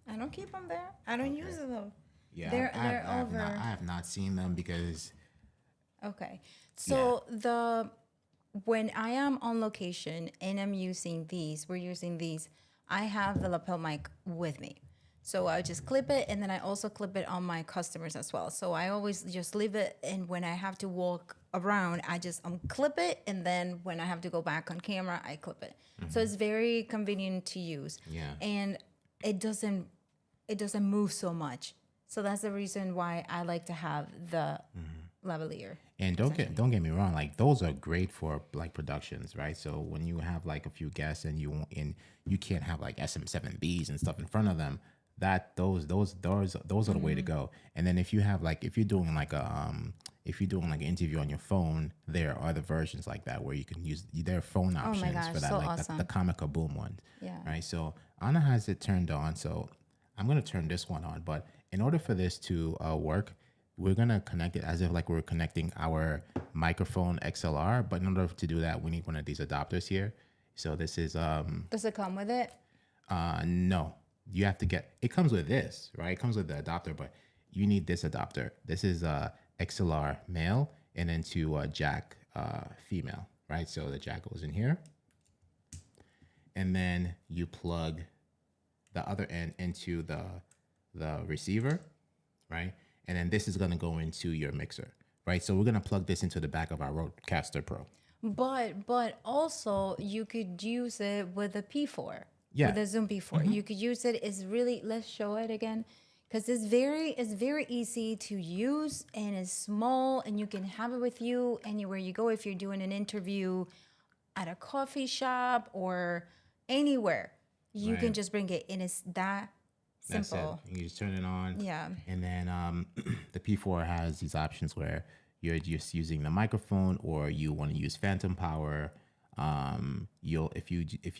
I don't keep them there. I don't use them though. Yeah, They're I over. have not seen them because Okay. So when I am on location and I'm using these, we're using these, I have the lapel mic with me. So I just clip it, and then I also clip it on my customers as well. So I always just leave it, and when I have to walk around, I just unclip it, and then when I have to go back on camera, I clip it. So it's very convenient to use. Yeah. And it doesn't move so much. So that's the reason why I like to have the lavalier. And don't get me wrong, like those are great for like productions, right? So when you have like a few guests and you can't have like SM7Bs and stuff in front of them, those are the way to go. And then if you're doing like an interview on your phone, there are other versions like that where you can use their phone options gosh, for that, so like awesome. the Comica Boom ones. Yeah. Right. So Anna has it turned on. So I'm gonna turn this one on, but in order for this to work, we're gonna connect it as if like we're connecting our microphone XLR. But in order to do that, we need one of these adapters here. So this is Does it come with it? no, you have to get, it comes with this, right? It comes with the adapter, but you need this adapter. This is XLR male, and then to jack female, right? So the jack goes in here, and then you plug the other end into the receiver, right? And then this is gonna go into your mixer, right? So we're gonna plug this into the back of our Rodecaster Pro. But also you could use it with a P4. Yeah. With a Zoom P4. You could use it. It's really, let's show it again. Because it's very easy to use, and it's small, and you can have it with you anywhere you go. If you're doing an interview at a coffee shop or anywhere, you can Right. just bring it, and it's that That's simple. it. You just turn it on. Yeah. And then the P4 has these options where you're just using the microphone, or you want to use phantom power. If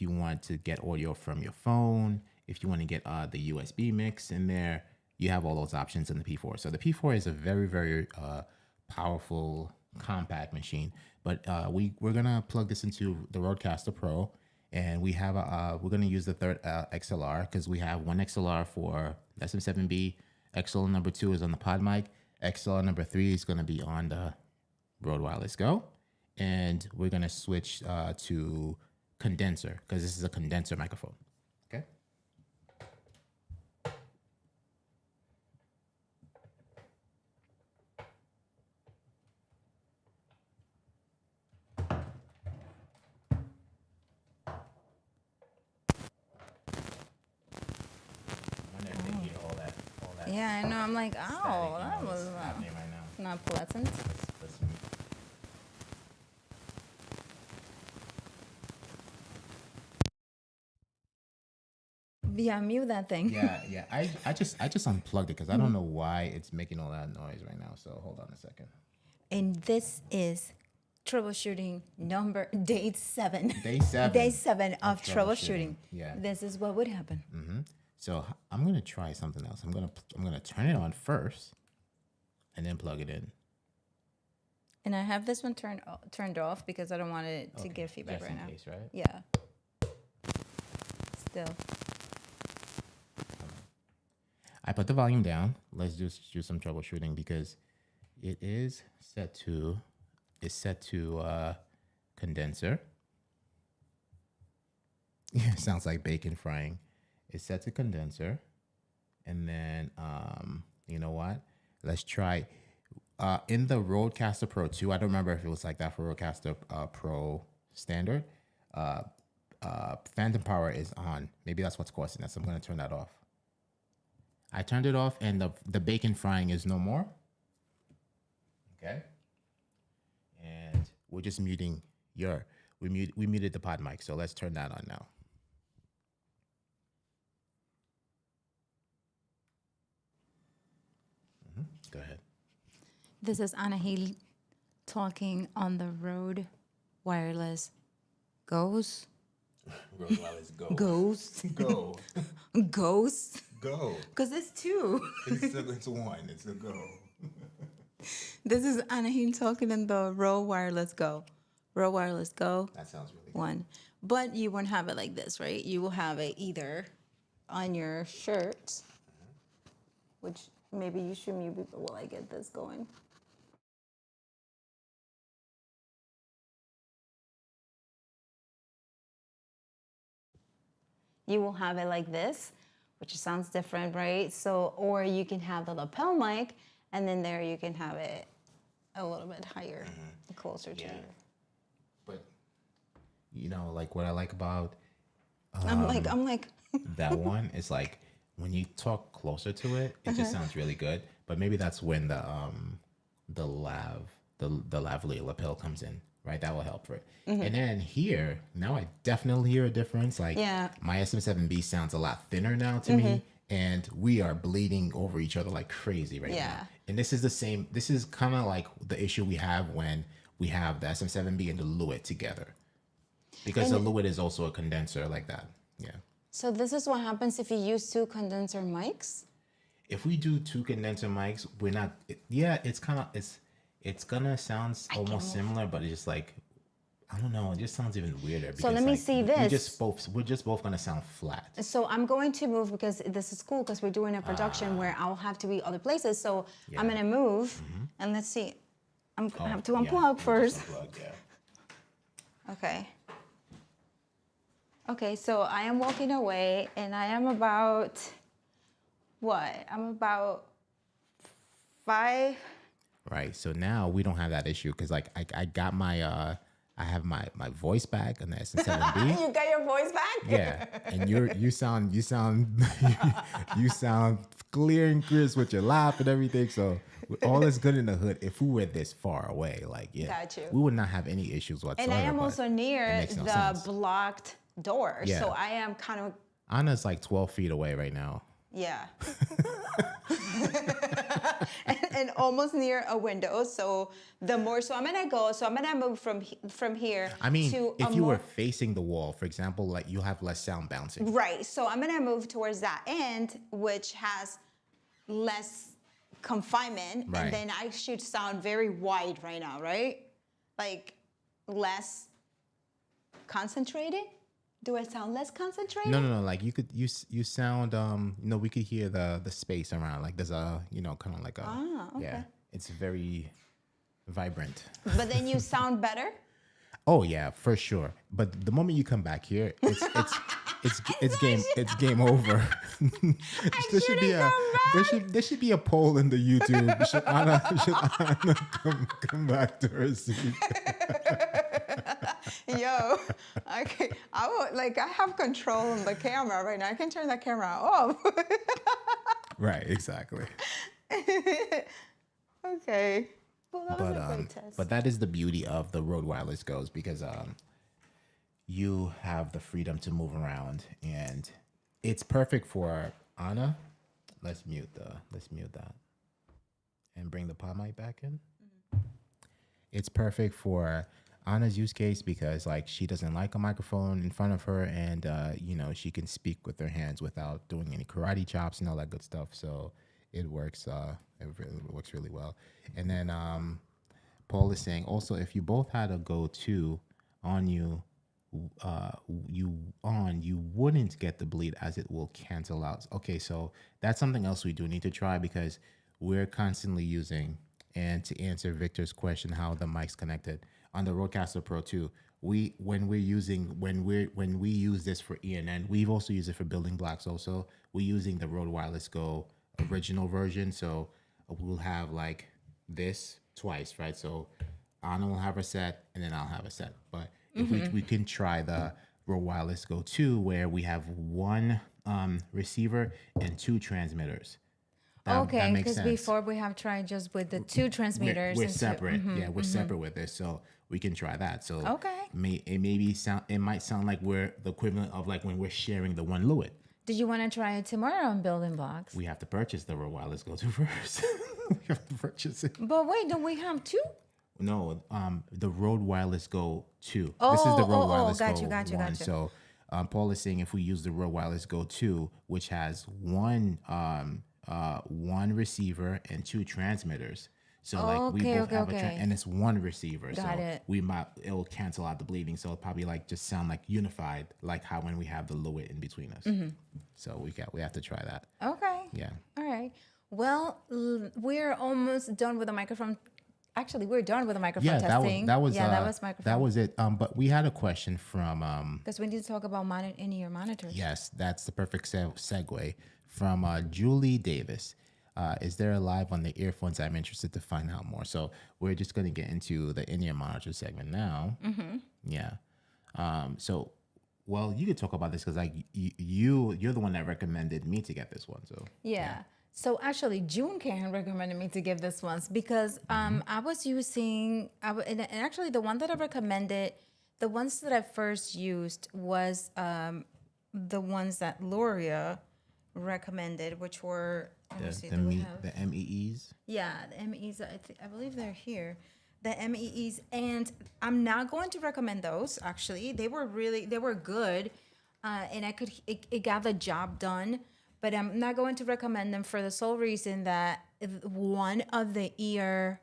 you want to get audio from your phone, if you want to get the USB mix in there, you have all those options in the P4. So the P4 is a very, very powerful, compact machine. But we're gonna plug this into the Rodecaster Pro, and we have we're gonna use the third XLR because we have one XLR for SM7B. XLR number 2 is on the pod mic. XLR number 3 is gonna be on the Rode Wireless Go, and we're gonna switch to condenser because this is a condenser microphone. Okay. I wonder if they hear all that. Yeah, I know. I'm like, oh, static that noise was happening right now. not pleasant. Let's Yeah, mute that thing. yeah. I just unplugged it because I don't know why it's making all that noise right now. So hold on a second. And this is troubleshooting number day 7. Day 7. Day 7 of troubleshooting. troubleshooting. Yeah. This is what would happen. So I'm gonna try something else. I'm gonna turn it on first, and then plug it in. And I have this one turned off because I don't want it to give feedback Just right in now. case, right? Yeah. Still. I put the volume down. Let's just do some troubleshooting because it is set to condenser. Yeah, sounds like bacon frying. It's set to condenser, and then you know what? Let's try in the Rodecaster Pro 2. I don't remember if it was like that for Rodecaster Pro standard. Phantom power is on. Maybe that's what's causing this. I'm gonna turn that off. I turned it off, and the bacon frying is no more. Okay. And we're just muting we muted the pod mic, so let's turn that on now. Go ahead. This is Anahil talking on the Rode Wireless Goes. Rode Wireless Go. Goes. Go. Goes. Go. Because it's 2. It's one. It's a go. This is Anahil talking in the Rode Wireless Go. Rode Wireless Go. That sounds really good. 1. But you won't have it like this, right? You will have it either on your shirt, which maybe you should mute while I get this going. You will have it like this, which sounds different, right? So, or you can have the lapel mic, and then there you can have it a little bit higher, closer to you. But you know, like what I like about I'm like. that one is like when you talk closer to it, it just sounds really good. But maybe that's when the lavalier lapel comes in, right? That will help for it. And then here, now I definitely hear a difference. Like my SM7B sounds a lot thinner now to me, and we are bleeding over each other like crazy right now. And this is the same. This is kind of like the issue we have when we have the SM7B and the Lewitt together, because the Lewitt is also a condenser like that. Yeah. So this is what happens if you use 2 condenser mics? If we do 2 condenser mics, we're not. It's kind of it's gonna sound almost similar, but it's just like I don't know. It just sounds even weirder. So let me see this. We're just both gonna sound flat. So I'm going to move because this is cool because we're doing a production where I'll have to be other places. So I'm gonna move and let's see. I have to unplug first. Okay. Okay, so I am walking away and I am about, what? I'm about 5. Right. So now we don't have that issue because like I got my I have my voice back on the SM7B. You got your voice back? Yeah. And you sound you sound clear and crisp with your laugh and everything. So all is good in the hood. If we were this far away, like Got you. we would not have any issues whatsoever. And I am also near no the sense. blocked door. Yeah. So I am kind of, Anna's like 12 feet away right now. yeah. and almost near a window. So the more, so I'm gonna move from here. I mean, to if you were facing the wall, for example, like you'll have less sound bouncing. Right. So I'm gonna move towards that end, which has less confinement, Right. and then I should sound very wide right now, right? Like less concentrated. Do I sound less concentrated? No. Like you sound we could hear the space around. Like there's a kind of like a okay. yeah. It's very vibrant. But then you sound better. Oh yeah, for sure. But the moment you come back here, it's game over. There should be a poll in the YouTube. Should Anna come back to her seat? Yo, okay, I have control on the camera right now. I can turn the camera off. Right, exactly. Okay. Well, that was a great test. But that is the beauty of the Rode Wireless Goes because you have the freedom to move around, and it's perfect for Anna. Let's mute that, and bring the pod mic back in. It's perfect for Anna's use case because like she doesn't like a microphone in front of her, and you know, she can speak with her hands without doing any karate chops and all that good stuff. So it works. It really works really well. And then Paul is saying also, if you both had a go-to on you, you wouldn't get the bleed as it will cancel out. Okay, so that's something else we do need to try because we're constantly using, and to answer Victor's question, how the mic's connected on the Rodecaster Pro 2, when we use this for ENN, we've also used it for building blocks. Also, we're using the Rode Wireless Go original version, so we'll have like this twice, right? So Anna will have a set, and then I'll have a set. But if we can try the Rode Wireless Go 2, where we have one receiver and two transmitters. That Okay, makes because sense. before we have tried just with the two transmitters. We're and two- separate. Yeah, we're separate with this, so we can try that. So Okay. it might sound like we're the equivalent of like when we're sharing the one Lewitt. Did you want to try it tomorrow on building blocks? We have to purchase the Rode Wireless Go 2 first. We have to purchase it. But wait, don't we have two? No, the Rode Wireless Go 2. This is the Rode Wireless Go 1. So Paul is saying if we use the Rode Wireless Go 2, which has one receiver and two transmitters. So like we both have and it's one receiver. Got so it. It'll cancel out the bleeding. So it'll probably like just sound like unified, like how when we have the Lewitt in between us. So we have to try that. Okay. Yeah. All right. Well, we're almost done with the microphone. Actually, we're done with the microphone testing. That was microphone. that was it. But we had a question from Because we need to talk about in-ear monitors. yes, that's the perfect segue from Julie Davis. Is there a live on the earphones? I'm interested to find out more. So we're just going to get into the in-ear monitor segment now. Yeah. So, well, you could talk about this because like you're the one that recommended me to get this one. So Yeah. So actually, June Karen recommended me to give this one because I was using, and actually the one that I recommended, the ones that I first used was the ones that Loria recommended, which were, let me see, do we have? the MEEs. Yeah, the MEEs, I believe they're here. The MEEs, and I'm not going to recommend those, actually. They were good, and it got the job done, but I'm not going to recommend them for the sole reason that one of the ear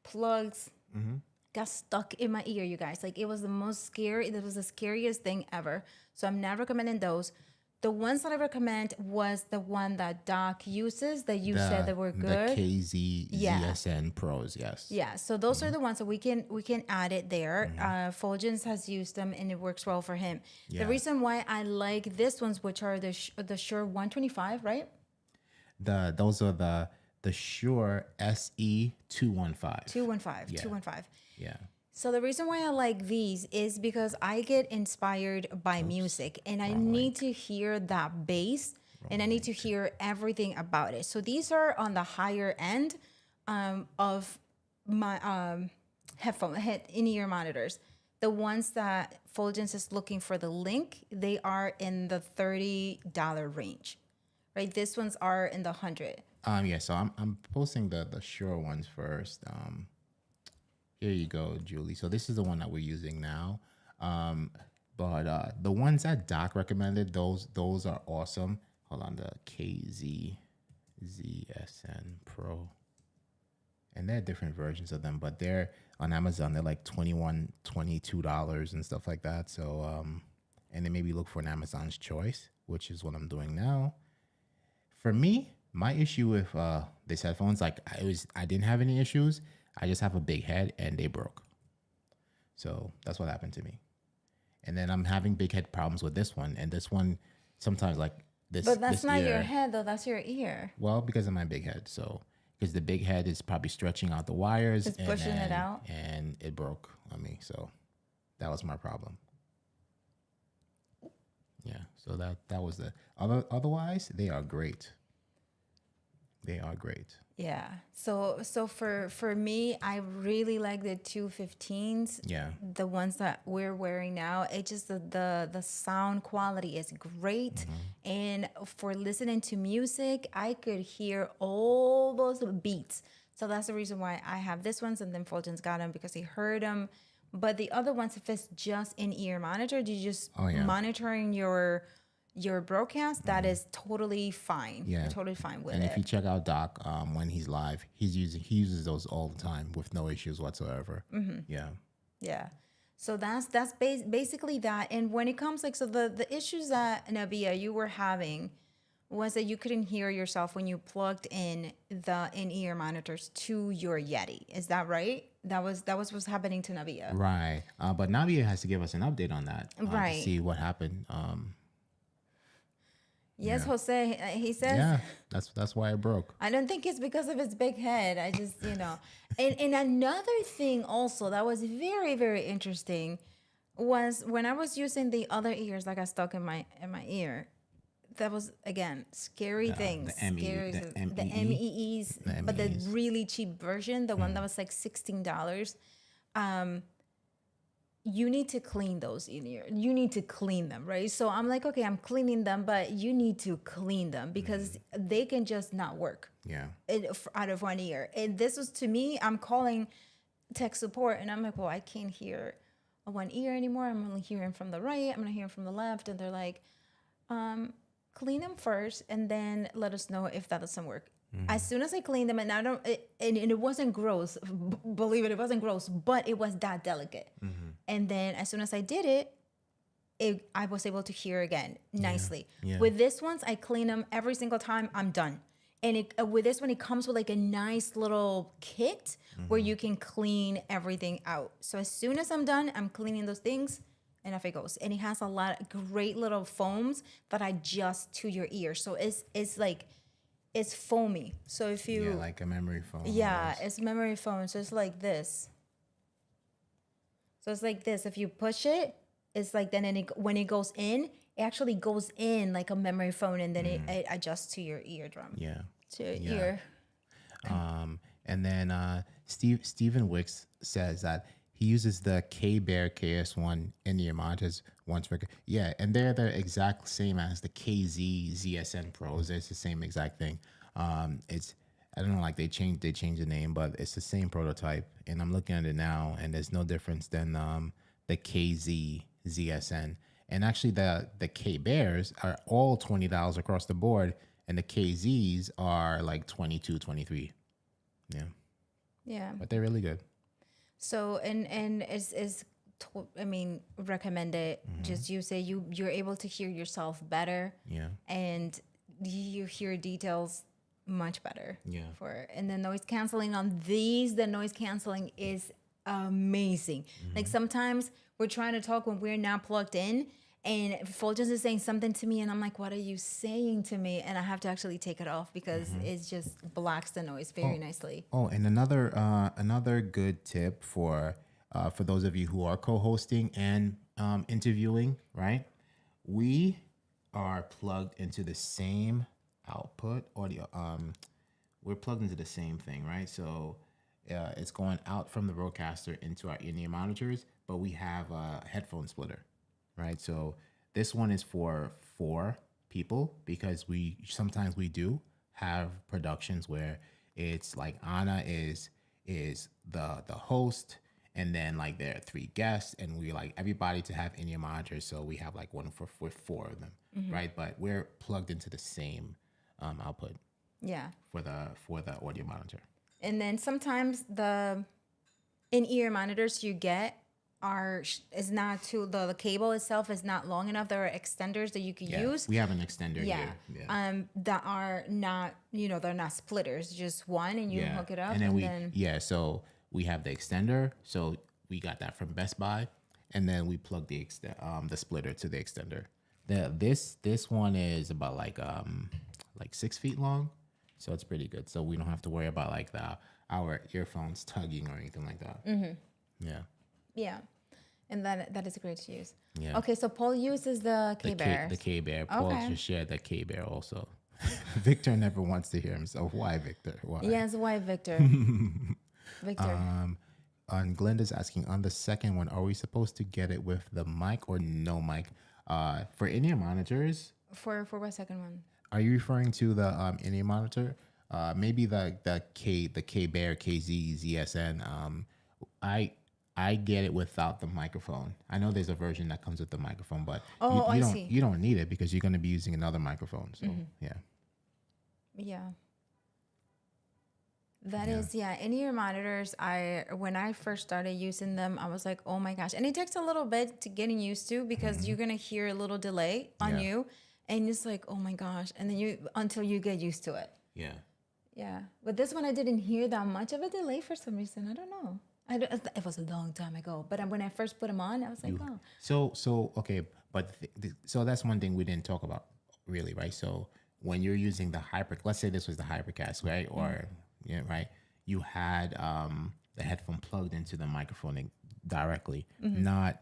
plugs got stuck in my ear, you guys. Like, it was the scariest thing ever. So I'm not recommending those. The ones that I recommend was the one that Doc uses that you said that were good. The ZSN Pros, yes. Yeah, so those are the ones that we can add it there. Fulgence has used them and it works well for him. Yeah. The reason why I like this ones, which are the Shure 125, right? Those are the Shure SE 215. 215. Yeah. So the reason why I like these is because I get inspired by music and I need to hear that bass and I need to hear everything about it. So these are on the higher end of my in-ear monitors. The ones that Fulgence is looking for the link, they are in the $30 range, right? These ones are in the 100. Yeah, so I'm posting the Shure ones first. Here you go, Julie. So this is the one that we're using now. But the ones that Doc recommended, those are awesome. Hold on, the ZSN Pro. And there are different versions of them, but they're on Amazon. They're like $21, $22 and stuff like that. So, and then maybe look for an Amazon's Choice, which is what I'm doing now. For me, my issue with these headphones, like I didn't have any issues. I just have a big head and they broke. So that's what happened to me. And then I'm having big head problems with this one. And this one, sometimes like this. But that's this not ear, your head though, that's your ear. Well, because of my big head. So, because the big head is probably stretching out the wires. It's pushing it out. And it broke on me. So that was my problem. Yeah. So that was the otherwise, they are great. They are great. Yeah. So for me, I really like the 215s. Yeah. The ones that we're wearing now. It just the sound quality is great. And for listening to music, I could hear all those beats. So that's the reason why I have this ones, and then Fulton's got them because he heard them. But the other ones, if it's just in-ear monitor, you just monitoring your broadcast, that is totally fine. Yeah. You're totally fine with And it. if you check out Doc when he's live, he uses those all the time with no issues whatsoever. Yeah. Yeah. So that's basically that. And when it comes so the issues that Nabia you were having was that you couldn't hear yourself when you plugged in the in-ear monitors to your Yeti. Is that right? That was what's happening to Nabia. Right. But Nabia has to give us an update on that. Right. To see what happened. Yes, Jose. He says. Yeah, that's why it broke. I don't think it's because of his big head. I just, And another thing also that was very, very interesting was when I was using the other ears, like I stuck in my ear. That was again scary things. The MEEs, but the really cheap version, the one that was like $16. You need to clean those in ear. You need to clean them, right? So I'm like, okay, I'm cleaning them, but you need to clean them because they can just not work. Yeah. Out of one ear. And this was to me, I'm calling tech support and I'm like, well, I can't hear one ear anymore. I'm only hearing from the right. I'm not hearing from the left. And they're like, clean them first and then let us know if that doesn't work. As soon as I cleaned them, and it wasn't gross, believe it wasn't gross, but it was that delicate. And then as soon as I did it, I was able to hear again nicely. Yeah. With this ones, I clean them every single time. I'm done. And with this one, it comes with like a nice little kit where you can clean everything out. So as soon as I'm done, I'm cleaning those things and off it goes. And it has a lot of great little foams that adjust to your ear. So it's like, it's foamy. So if you... Yeah, like a memory foam. Yeah, almost. it's memory foam. So it's like this. So it's like this. If you push it, it's like then when it goes in, it actually goes in like a memory foam and then it adjusts to your eardrum. Yeah. To your ear. And then Stephen Wicks says that he uses the K-Bear KS1 in-ear monitors once per... Yeah, and they're the exact same as the KZ ZSN Pros. It's the same exact thing. It's... I don't know, like they changed the name, but it's the same prototype. And I'm looking at it now, and there's no difference than the KZ ZSN. And actually, the K-Bears are all $20 across the board, and the KZs are like $22, $23. Yeah. Yeah. But they're really good. So and recommended. Just use it. You're able to hear yourself better. Yeah. And you hear details much better. Yeah. And the noise canceling on these, the noise canceling is amazing. Like sometimes we're trying to talk when we're not plugged in, and Fulgence is saying something to me, and I'm like, "What are you saying to me?" And I have to actually take it off because it just blocks the noise very nicely. Oh, and another good tip for those of you who are co-hosting and interviewing, right? We are plugged into the same output audio. We're plugged into the same thing, right? So it's going out from the roadcaster into our in-ear monitors, but we have a headphone splitter, right? So this one is for 4 people because we sometimes do have productions where it's like Anna is the host, and then like there are 3 guests, and we like everybody to have in-ear monitors, so we have like one for 4 of them, right? But we're plugged into the same output. Yeah. For the audio monitor. And then sometimes the in-ear monitors you get is not the cable itself is not long enough. There are extenders that you can use. We have an extender here. Yeah. That are not, they're not splitters, just one, and you hook it up. And then so we have the extender. So we got that from Best Buy, and then we plug the splitter to the extender. This one is about like 6 feet long, so it's pretty good. So we don't have to worry about like our earphones tugging or anything like that. Yeah. Yeah, and that is great to use. Yeah. Okay, so Paul uses the K-Bear. The K-Bear. Paul Okay. just shared the K-Bear also. Victor never wants to hear himself. Why, Victor? Why? Yes, why, Victor? Victor. And Glenda's asking, on the second one, are we supposed to get it with the mic or no mic? For in-ear monitors. For what second one? Are you referring to the in-ear monitor? maybe the K Bear KZ ZSN. I I get it without the microphone. I know there's a version that comes with the microphone, but Oh, I don't see. you don't need it because you're going to be using another microphone. So yeah. Yeah. That Yeah. is, yeah. In-ear monitors, when I first started using them, I was like, oh my gosh. And it takes a little bit to getting used to because you're gonna hear a little delay on Yeah. you, and it's like, oh my gosh. And then until you get used to it. Yeah. Yeah. But this one, I didn't hear that much of a delay for some reason. I don't know. It was a long time ago. But when I first put them on, I was like, oh. So okay, but so that's one thing we didn't talk about really, right? So when you're using the let's say this was the hypercast, right? Or yeah, right? You had the headphone plugged into the microphone directly, not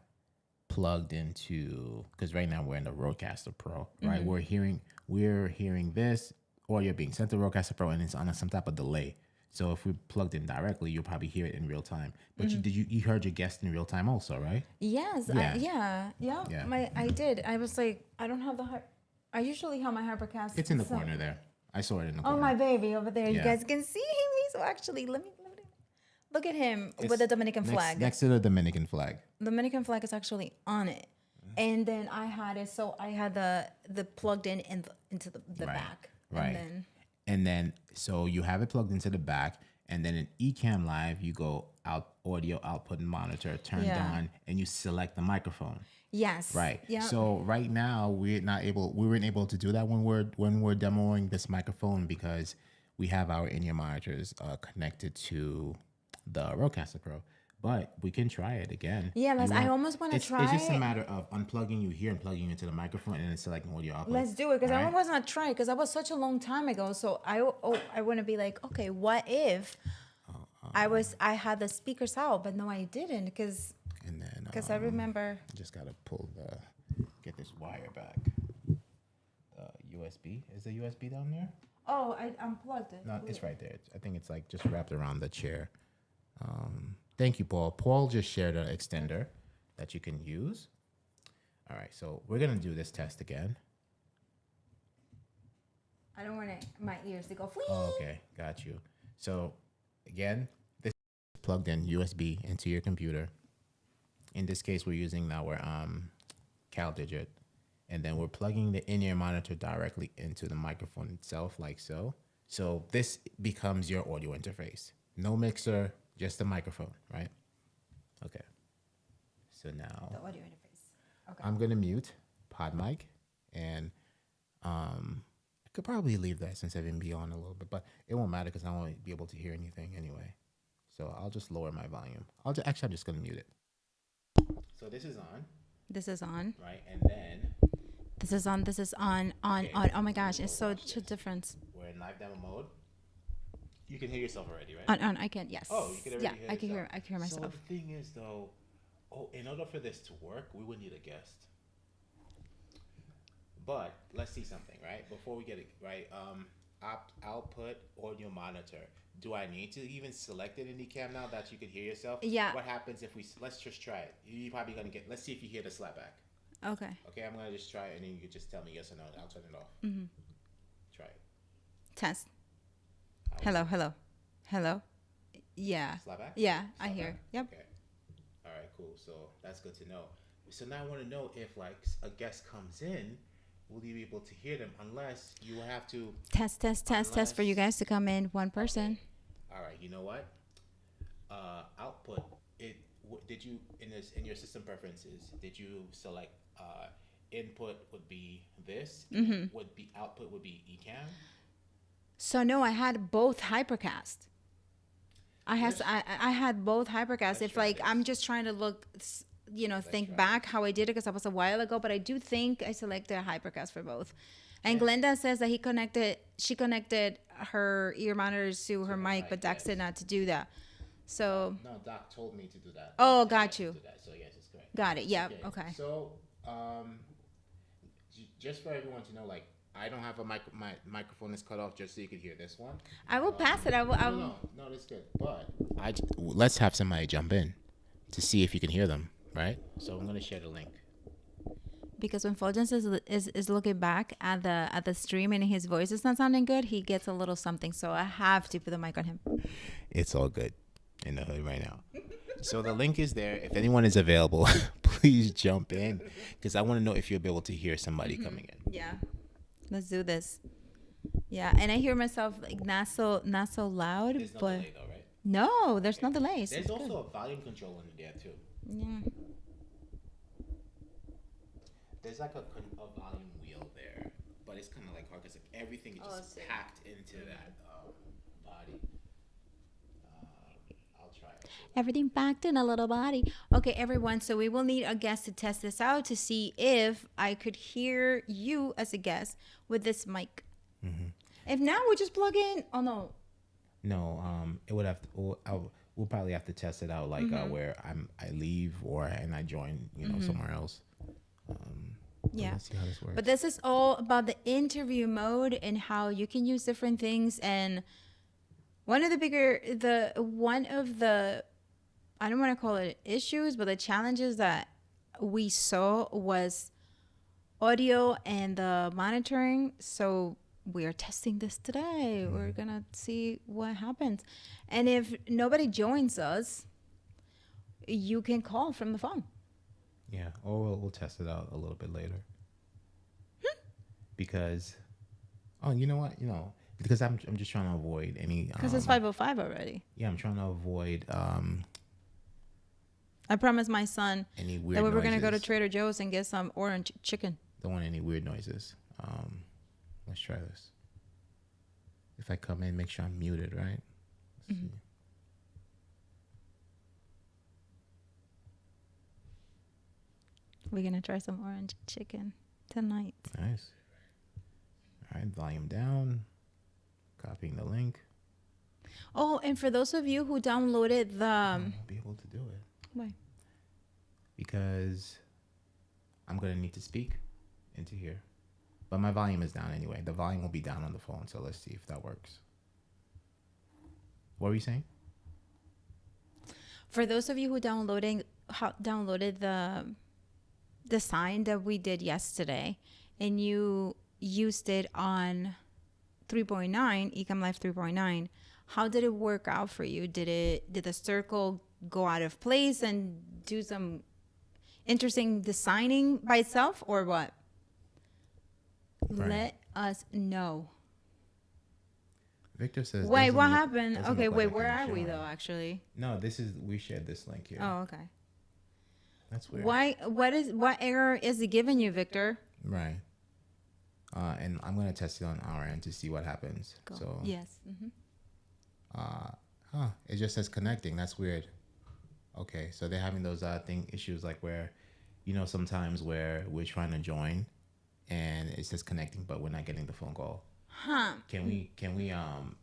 plugged into, because right now we're in the Rodecaster Pro, right? We're hearing this audio being sent to Rodecaster Pro, and it's on some type of delay. So if we plugged in directly, you'll probably hear it in real time. But you heard your guest in real time also, right? Yes. Yeah. Yeah. I did. I was like, I don't have I usually have my hypercast. It's in the corner there. I saw it in the corner. Oh, my baby over there. You Yeah. guys can see me. So actually, let me look at him with the Dominican flag. Next to the Dominican flag. Dominican flag is actually on it. And then I had it, so I had the plugged into the back. Right. And then, And then, so you have it plugged into the back, and then in Ecamm Live, you go audio output and monitor turned on, and you select the microphone. yes. Right. Yeah. So right now we weren't able to do that when we're demoing this microphone because we have our in-ear monitors connected to the Rodecaster Pro. But we can try it again. Yeah, I almost want to try It's just a it. matter of unplugging you here and plugging into the microphone and then selecting audio output. Let's do it because I Right? was not trying because that was such a long time ago. So I want to be like, okay, what if I had the speakers out, but no, I didn't because And then I remember. just gotta get this wire back. USB. Is the USB down there? Oh, I unplugged it. No, it's right there. I think it's like just wrapped around the chair. Thank you, Paul. Paul just shared an extender that you can use. All right, so we're gonna do this test again. I don't want my ears to go. Oh, okay, got you. So again, this is plugged in USB into your computer. In this case, we're using our CalDigit, and then we're plugging the in-ear monitor directly into the microphone itself, like so. So this becomes your audio interface. No mixer, just the microphone, right? Okay. So now The audio interface. Okay. I'm gonna mute PodMic, and I could probably leave that since I've been beyond a little bit, but it won't matter because I won't be able to hear anything anyway. So I'll just lower my volume. I'm just gonna mute it. So this is on, This is on. right? And then This is on. This is on. Okay. Oh my gosh, it's such a difference. we're in live demo mode. You can hear yourself already, right? On. I can. Yes. Oh, you can already Yeah, hear I can yourself. hear. I can hear myself. So the thing is, though, in order for this to work, we would need a guest. But let's see something, right? Before we get it, right? Output audio monitor. Do I need to even select it in Ecamm now that you can hear yourself? Yeah. What happens if let's just try it. You're probably gonna let's see if you hear the slapback. Okay. Okay, I'm gonna just try it, and then you can just tell me yes or no. And I'll turn it off. Try it. Test. How is Hello. it? Hello. Hello. Yeah. Slapback? Yeah, I Slapback? hear. Yep. Okay. All right, cool. So that's good to know. So now I want to know if like a guest comes in, will you be able to hear them unless you have to. Test for you guys to come in. One person. All right. You know what? Output. Did you in your system preferences? Did you select input would be this? Would be output would be Ecamm? So no, I had both hypercast. I Yes. had both hypercast. Let's If try like this. I'm just trying to look, think try back how I did it because that was a while ago. But I do think I selected a hypercast for both. And Yeah. Glenda says that she connected her ear monitors to her mic, mic, but Dax yes. did not to do that. So No, Doc told me to do that. Oh, Doc got told me you. to do that, so yes, it's correct. got it. Yep. Okay. So, just for everyone to know, like, I don't have my microphone is cut off just so you could hear this one. I will pass it. I will. No, that's good. But let's have somebody jump in to see if you can hear them, right? So I'm gonna share the link. because when Fulgence is looking back at the stream and his voice is not sounding good, he gets a little something. So I have to put the mic on him. It's all good in the hood right now. So the link is there. If anyone is available, please jump in, because I want to know if you'll be able to hear somebody coming in. Yeah, let's do this. Yeah, and I hear myself like not so loud, There's no but delay though, right? no, there's no delays. There's It's also good. a volume control in there too. Yeah. There's like a volume wheel there, but it's kind of like hard because like everything is just packed into that body. I'll try it. Everything packed in a little body. Okay, everyone. So we will need a guest to test this out to see if I could hear you as a guest with this mic. Mm-hmm. If not, we'll just plug in. Oh no. No, it would have to. We'll probably have to test it out, like where I leave and I join, somewhere else. Yeah. Let's see how this works. But this is all about the interview mode and how you can use different things. And one of the I don't want to call it issues, but the challenges that we saw was audio and the monitoring. So we are testing this today. We're going to see what happens. And if nobody joins us, you can call from the phone. Yeah, or we'll test it out a little bit later. Because, you know what? Because I'm just trying to avoid any. Because it's 5:05 already. Yeah, I'm trying to avoid I promised my son any weird that we were going to go to noises. Trader Joe's and get some orange chicken. Don't want any weird noises. Let's try this. If I come in, make sure I'm muted, right? Let's see. We're going to try some orange chicken tonight. Nice. All right, volume down. Copying the link. Oh, and for those of you who downloaded the... I won't be able to do it. Why? Because I'm going to need to speak into here. But my volume is down anyway. The volume will be down on the phone, so let's see if that works. What were you saying? For those of you who downloaded the sign that we did yesterday, and you used it on 3.9, Ecom Live 3.9, how did it work out for you? Did the circle go out of place and do some interesting designing by itself, or what? Right. Let us know. Victor says. Wait, doesn't what look- happened? doesn't Okay, look wait, like where I are can we show though, it. actually? No, we shared this link here. Oh, okay. That's weird. Why? What error is it giving you, Victor? Right. And I'm gonna test it on our end to see what happens. Go. So Yes. it just says connecting. That's weird. Okay, so they're having those issues like where, sometimes where we're trying to join, and it says connecting, but we're not getting the phone call. Huh. Can we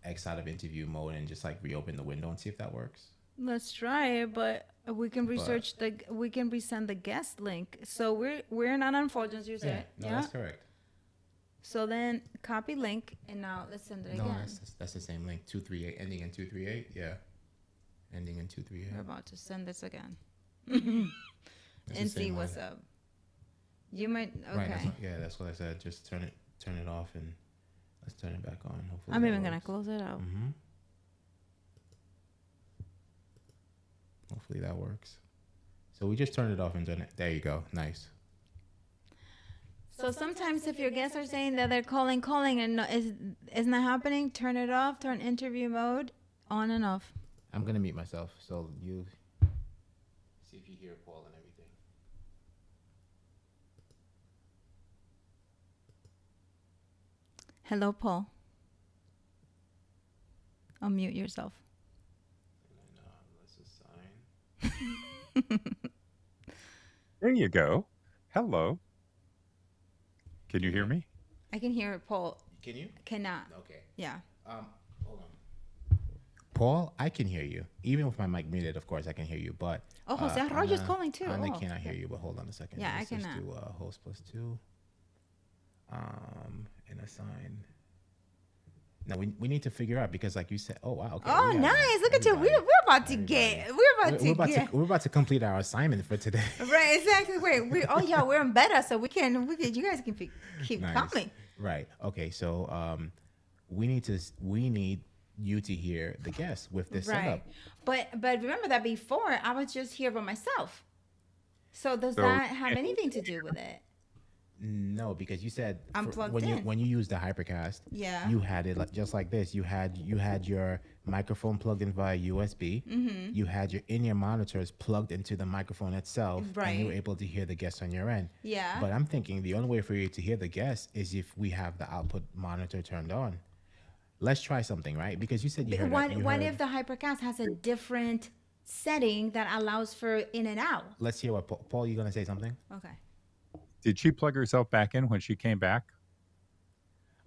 X out of interview mode and just like reopen the window and see if that works? Let's try it, but we can research we can resend the guest link. So we're not on Fulgence, you said. No, that's correct. So then copy link, and now let's send it No, again. that's the same link. 238 ending in 238. Yeah, ending in 238. We're about to send this again That's and the see same what's one. up. You might Right. okay. That's what I said. Just turn it off and let's turn it back on. Hopefully I'm that even gonna works. close it out. Mm-hmm. Hopefully that works. So we just turned it off and done it. There you go. Nice. So sometimes if your guests are saying that they're calling and it's not happening, turn it off. Turn interview mode on and off. I'm gonna mute myself so you see if you hear Paul and everything. Hello, Paul. Unmute yourself. And let's assign. There you go. Hello. Can you hear me? I can hear Paul. Can you? Cannot. Okay. Yeah. Hold on. Paul, I can hear you. Even with my mic muted, of course, I can hear you. But Oh, Jose Arroyo's calling too. I Oh, cannot hear you. But hold on a second. Yeah, Let's I just cannot. do host +2. And assign. No, we need to figure out because, like you said, oh wow, okay, we Oh, have nice. Look at you. everybody, We're about to everybody. get. We're about We're to about to get. we're about to complete our assignment for today. Right, exactly. Wait, we. Oh yeah, we're in beta, so we can. You guys can keep Nice, coming. right? Okay, so we need you to hear the guest with this Right, setup. but remember that before I was just here by myself. So does So that have anything to do with it? No, because you said I'm plugged in. when you use the Hypercast, Yeah. you had it like, just like this. You had your microphone plugged in via USB. Mm-hmm. You had your monitors plugged into the microphone itself, and you were Right. able to hear the guest on your end. Yeah. But I'm thinking the only way for you to hear the guest is if we have the output monitor turned on. Let's try something, right? Because you said you heard What you what heard. if the Hypercast has a different setting that allows for in and out? Let's hear what Paul. You gonna say something? Okay. did she plug herself back in when she came back?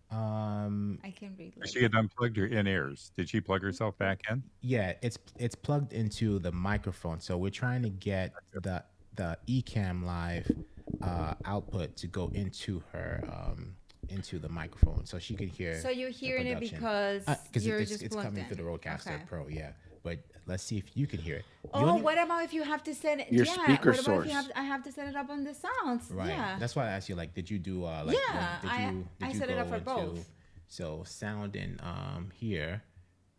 I can read Did she lips. get unplugged her in ears? Did she plug herself back in? Yeah, it's plugged into the microphone. So we're trying to get the Ecamm Live output to go into her into the microphone, so she could hear. So you're the hearing it production. because you're it's just it's plugged coming in. through the Rodecaster Okay. Pro, yeah. But let's see if you can hear it. The Oh, only- what about if you have to set it? Your Yeah. speaker What about if source. I have to set it up on the sounds? Right. Yeah. That's why I asked you. Like, did you do like? Yeah, I set it up for both. So sound in here.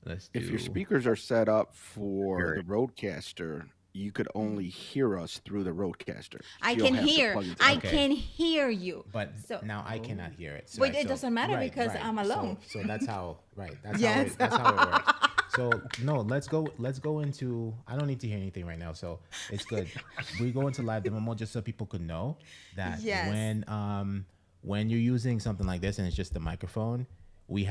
Let's do. If your speakers are set up for the Rodecaster, you could only hear us through the Rodecaster. I So you'll can have to hear. plug into I Okay. can hear you. But So- now I cannot hear it. So, But it doesn't matter because I'm alone. So that's how. Right. That's Yes. how. That's how it works. So no, let's go. Let's go into. I don't need to hear anything right now, so it's good. We go into live demo mode just so people could know that Yes. when you're using something like this and it's just the microphone, we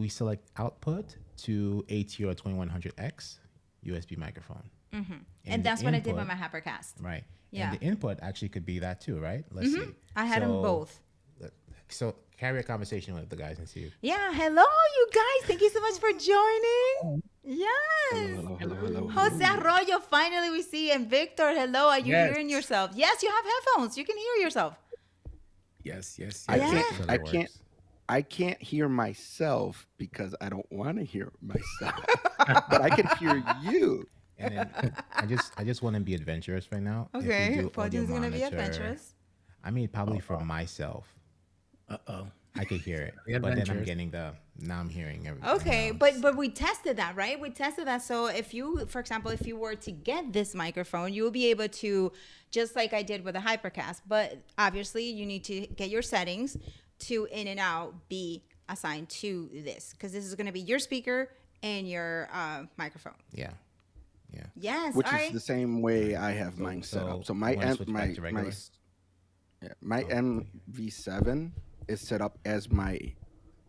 select output to ATR 2100X USB microphone. And the that's what I did with input- my Hypercast. Right. Yeah. And the input actually could be that too, right? Let's see. I had them So- both. So carry a conversation with the guys and see. Yeah. Hello, you guys. Thank you so much for joining. Yes. Hello, hello, hello, hello. Jose Arroyo, finally we see. And Victor, hello. Are you Yes. hearing yourself? Yes, you have headphones. You can hear yourself. Yes, yes, I yes. Yeah. can't. So I that can't. works. I can't hear myself because I don't want to hear myself. But I can hear you. And then I just want to be adventurous right now. If we Okay. do Paul audio is going to be monitor- adventurous. I mean, probably for myself, Uh-oh. I could hear it, Be but then I'm adventurous. getting now I'm hearing everything. Okay, else. but we tested that, right? We tested that. So if you, for example, if you were to get this microphone, you will be able to, just like I did with the Hypercast. But obviously, you need to get your settings to in and out be assigned to this, because this is going to be your speaker and your microphone. yeah, Yes. Which all is right. the same way I have mine set up. So my you wanna M, switch my back to my regular? s- yeah, my MV7 is set up as my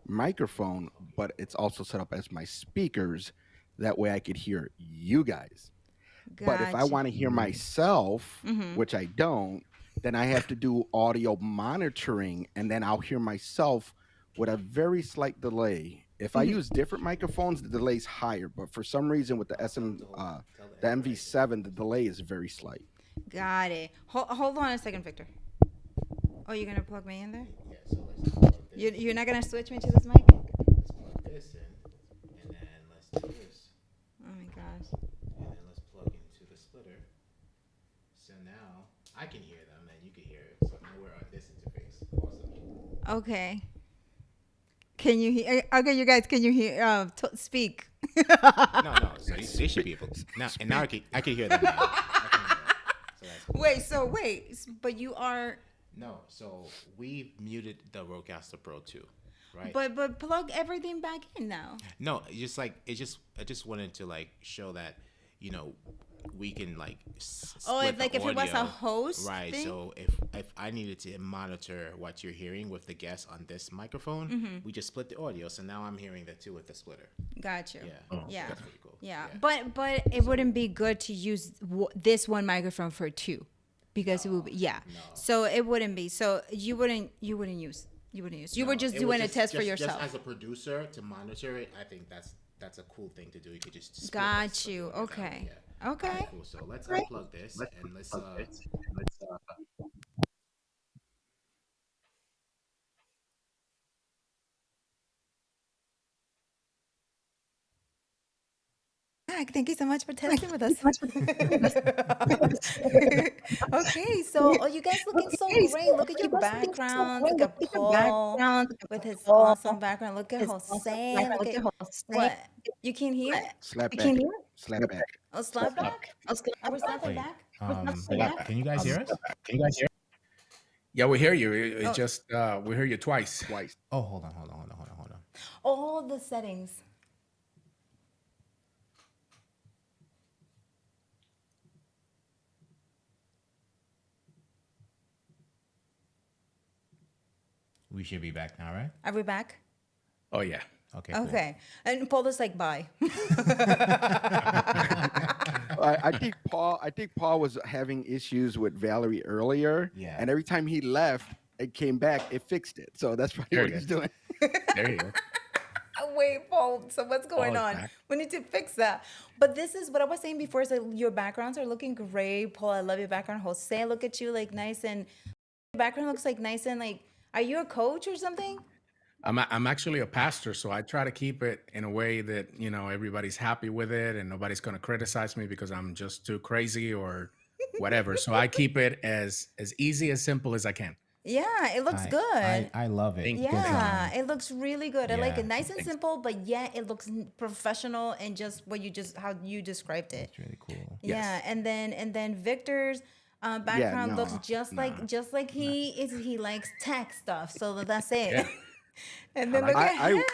microphone, but it's also set up as my speakers. That way I could hear you guys. But if I Gotcha. want to hear myself, Mhm. which I don't, then I have to do audio monitoring, and then I'll hear myself with a very slight delay. If I use different microphones, the delay's higher. But for some reason, with the the MV7, the delay is very slight. Got it. Hold on a second, Victor. Oh, you're going to plug me in there? yeah. So let's plug this. You're not going to switch me to this mic? Let's plug this in, and then let's do this, Oh my gosh. and then let's plug into the splitter. So now I can hear them, and you can hear it. So now we're on this interface. Awesome. Okay. Can you hear? Okay, you guys, can you hear? Speak. No. So they should be able. Now I can hear them. Now. I can hear them. So that's cool. Wait. But you are. No, so we muted the Rodecaster Pro 2, right? But plug everything back in now. No, it's just like I just wanted to like show that, we can like Oh, split the if it was a audio. host Right. thing? So if I needed to monitor what you're hearing with the guest on this microphone, Mm-hmm. we just split the audio. So now I'm hearing that too with the splitter. Got you. Yeah. Yeah. That's pretty cool. Yeah. But it wouldn't be good to use this one microphone for two, because it would be, yeah. So it wouldn't be. So you wouldn't use. You were just It doing was a test for just yourself. as a producer to monitor it, I think that's a cool thing to do. You could just split Got it, so you. it works out, Okay. yeah. Okay. Alright, cool. So let's unplug this and let's back. Thank you so much for testing with us. Much for- Okay, so you guys looking so Okay, great. so Look at you your guys looking so backgrounds. great. Look Look at at your Paul background. Look with at his Paul. awesome background. Look at His awesome Jose. background. Look Look at at Jose. what? You can't hear? Slap You back. can't hear? Slap back. Oh, slap Slap back? Are we slapping Wait. back? Can you guys hear us? Yeah, we hear you. It's Oh. just we hear you twice. Twice. Oh, hold on. All the settings. We should be back now, right? Are we back? Oh yeah. Okay. Cool. Okay. And Paul is like, bye. I think Paul was having issues with Valerie earlier. Yeah. And every time he left, it came back, it fixed it. So that's probably There what you he's go. doing. There you go. Oh, wait, Paul. So what's going Paul on? is back. We need to fix that. But this is what I was saying before. Is that your backgrounds are looking great, Paul. I love your background. Jose, look at you, like nice and your background looks like nice and like. Are you a coach or something? I'm actually a pastor, so I try to keep it in a way that everybody's happy with it, and nobody's going to criticize me because I'm just too crazy or whatever. So I keep it as easy, as simple as I can. Yeah, it looks good. I love it. Thank you. Yeah, it looks really good. I like yeah, it, nice and thanks. simple, but yeah, it looks professional and just how you described it. It's really cool. Yeah, and then Victor's background looks no, just like he likes tech stuff. So that's it. Yeah. And then I look like at I- Hank.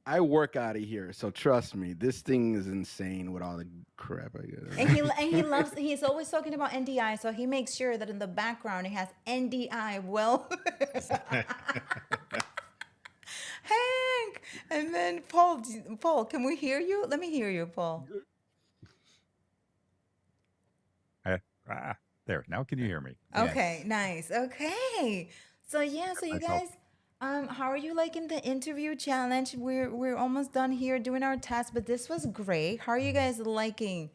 I work out of here, so trust me, this thing is insane with all the crap I get. He's always talking about NDI, so he makes sure that in the background it has NDI. Well, Hank, and then Paul, can we hear you? Let me hear you, Paul. There. Now can you hear me? Okay, nice. Okay, so yeah, so you Myself. guys. How are you liking the interview challenge? We're almost done here doing our test, but this was great. How are you guys liking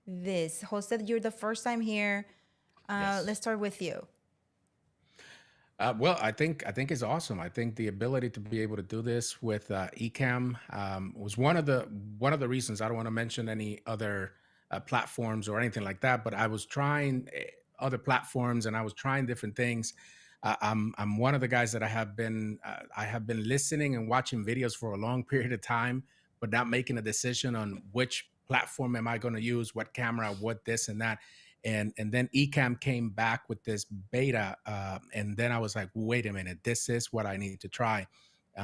this? Jose, you're the first time here. Yes. Let's start with you. Well, I think it's awesome. I think the ability to be able to do this with Ecamm was one of the reasons. I don't want to mention any other platforms or anything like that, but I was trying other platforms and I was trying different things. I'm one of the guys that I have been listening and watching videos for a long period of time, but not making a decision on which platform am I going to use, what camera, what this and that. And then Ecamm came back with this beta, and then I was like, wait a minute, this is what I need to try.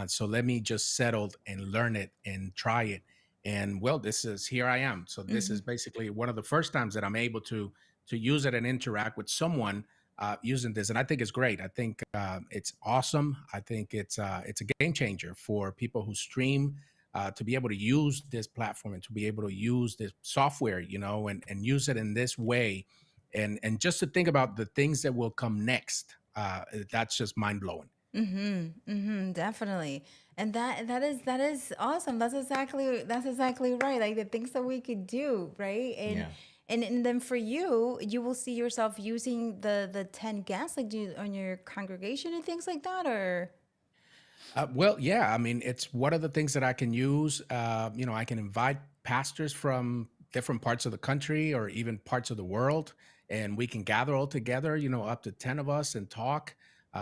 So let me just settle and learn it and try it. And well, here I am. So this is basically one of the first times that I'm able to use it and interact with someone using this, and I think it's great. I think it's awesome. I think it's a game changer for people who stream to be able to use this platform and to be able to use this software, and use it in this way, and just to think about the things that will come next. That's just mind blowing. Definitely. And that is awesome. That's exactly right. Like the things that we could do, right? And Yeah. and then for you, you will see yourself using the 10 guests like on your congregation and things like that, or Well, yeah. I mean, it's one of the things that I can use. I can invite pastors from different parts of the country or even parts of the world, and we can gather all together, up to 10 of us and talk.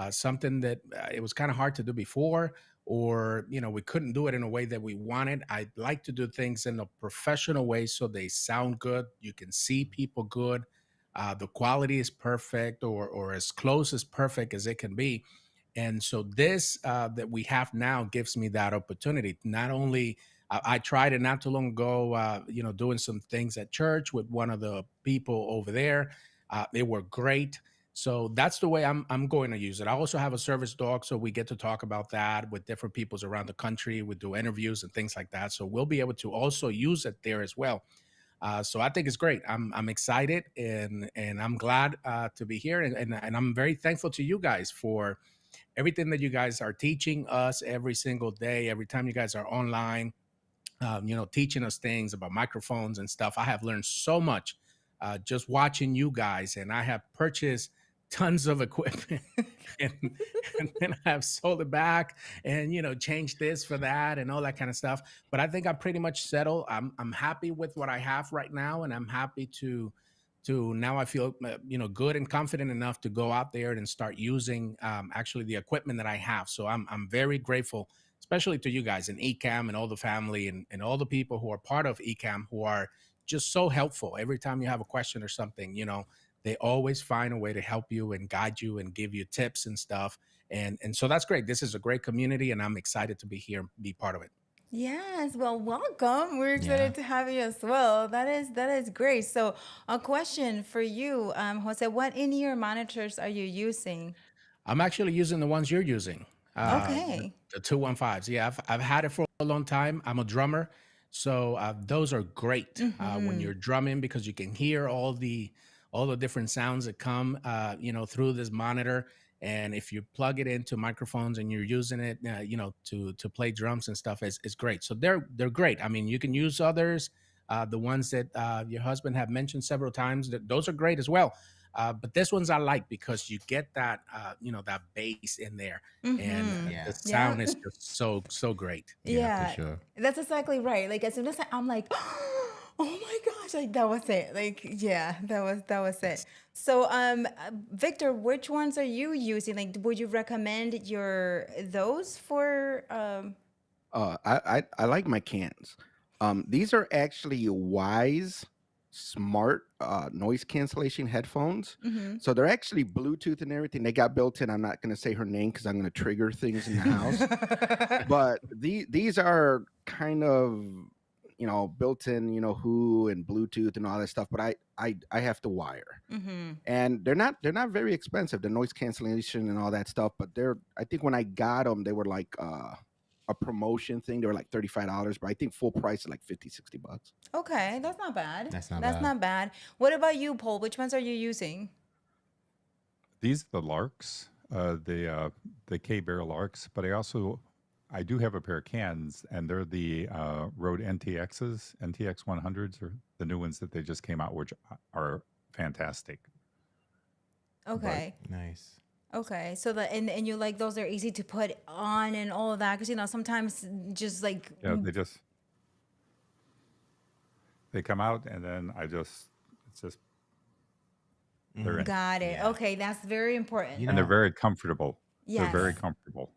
Something that it was kind of hard to do before, or, we couldn't do it in a way that we wanted. I like to do things in a professional way so they sound good. You can see people good. The quality is perfect or as close as perfect as it can be. And so this that we have now gives me that opportunity. Not only I tried it not too long ago, doing some things at church with one of the people over there. They were great. So that's the way I'm going to use it. I also have a service dog, so we get to talk about that with different peoples around the country. We do interviews and things like that. So we'll be able to also use it there as well. So I think it's great. I'm excited and I'm glad to be here, and I'm very thankful to you guys for everything that you guys are teaching us every single day. Every time you guys are online, teaching us things about microphones and stuff. I have learned so much just watching you guys, and I have purchased tons of equipment and, and then I've sold it back and changed this for that and all that kind of stuff. But I think I'm pretty much settled. I'm happy with what I have right now, and I'm happy to now I feel good and confident enough to go out there and start using actually the equipment that I have. So I'm very grateful, especially to you guys and Ecamm and all the family and all the people who are part of Ecamm who are just so helpful. Every time you have a question or something, they always find a way to help you and guide you and give you tips and stuff. And so that's great. This is a great community, and I'm excited to be here, be part of it. Yes, well, welcome. We're Yeah. excited to have you as well. That is great. So, a question for you, Jose, what in-ear monitors are you using? I'm actually using the ones you're using, Okay. the 215s. Yeah, I've had it for a long time. I'm a drummer, so those are great when Mm-hmm. you're drumming because you can hear all the different sounds that come, through this monitor. And if you plug it into microphones and you're using it, to play drums and stuff, it's great. So they're great. I mean, you can use others, the ones that your husband have mentioned several times. Those are great as well. But this ones I like because you get that that bass in there, and Mm-hmm. the Yeah. Yeah. sound is just so great. Yeah, for Yeah, sure. that's exactly right. Like as soon as I'm like, oh my gosh, like that was it. Like yeah, that was it. So Victor, which ones are you using? Like, would you recommend those for I like my cans. These are actually Wise smart noise cancellation headphones. mhm. So they're actually Bluetooth and everything. They got built in. I'm not going to say her name because I'm going to trigger things in the house. But these are kind of built in, who and Bluetooth and all that stuff. But I have to wire, Mhm. and they're not very expensive. The noise cancellation and all that stuff. But I think when I got them, they were like a promotion thing. They were like $35, but I think full price is like 50, $60. Okay, that's not bad. That's not That's bad. not bad. What about you, Paul? Which ones are you using? These are the Larks, the K Bear Larks, but I do have a pair of cans, and they're the Rode NTX 100s, or the new ones that they just came out, which are fantastic. Okay. Nice. Okay. So and you like those are easy to put on and all of that because sometimes just like Yeah, they come out, and then it's just they're in, got it. Yeah. Okay, that's very important. You and they're know, very comfortable. They're Yes. very comfortable.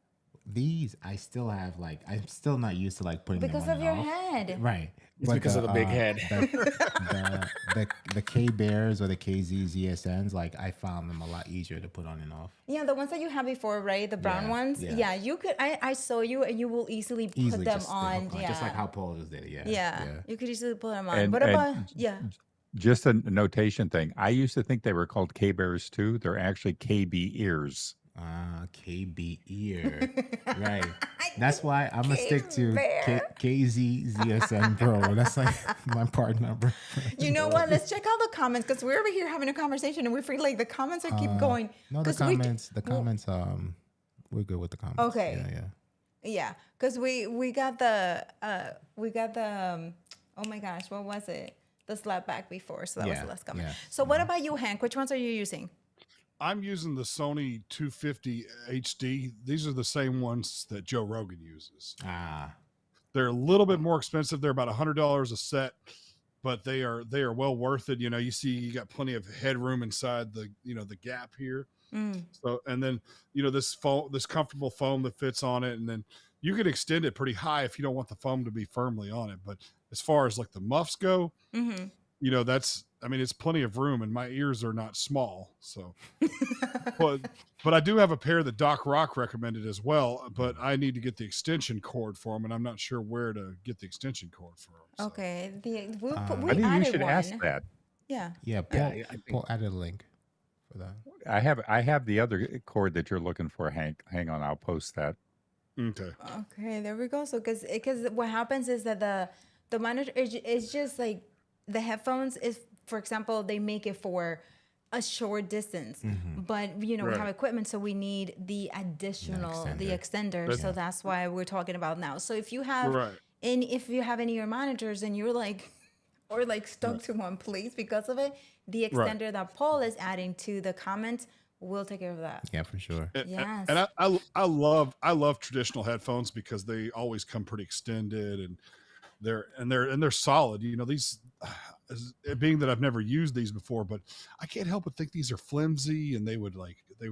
these I still have I'm still not used to putting them Because on of and your off. head. Right. It's because of the big head. The K Bears or the KZ ZSNs, I found them a lot easier to put on and off. Yeah, the ones that you had before, right? The brown Yeah, ones. yeah. Yeah, you could. I saw you, and you will easily put Easily them just stick on. hook on, Yeah, just like how Paul just did it. Yeah. yeah, you could easily put them on. And What about yeah? just a notation thing. I used to think they were called K Bears too. They're actually KB ears. KB ear. Right. That's why I'm gonna stick to KZ ZSN Pro. That's my part number. You know what? Let's check out the comments because we're over here having a conversation, and we feel like the comments are keep going. No, the 'Cause we- comments. We're good with the comments. Okay. Yeah. Yeah, because we got the oh my gosh, what was it? The slap back before, so that was Yeah, the last comment. yeah. So what about you, Hank? Which ones are you using? I'm using the Sony 250 HD. These are the same ones that Joe Rogan uses. They're a little bit more expensive. They're about $100 a set, but they are well worth it. You see, you got plenty of headroom inside the the gap here. So, and then this comfortable foam that fits on it, and then you can extend it pretty high if you don't want the foam to be firmly on it. But as far as the muffs go, it's plenty of room, and my ears are not small. So, but I do have a pair that Doc Rock recommended as well. But I need to get the extension cord for them, and I'm not sure where to get the extension cord for them. So. Okay, we I think you added should one. ask that. Yeah. Yeah. Paul added a link for that. I have the other cord that you're looking for, Hank. Hang on, I'll post that. Okay. Okay, there we go. So because what happens is that the monitor is just like the headphones is, for example, they make it for a short distance, but we have equipment, so we need the additional the extender. So that's why we're talking about now. So if you have if you have any of your monitors and you're stuck to one place because of it, the extender that Paul is adding to the comment we'll take care of that. Yeah, for sure. Yes. And I love traditional headphones because they always come pretty extended, and they're solid. You know, these being that I've never used these before, but I can't help but think these are flimsy and they would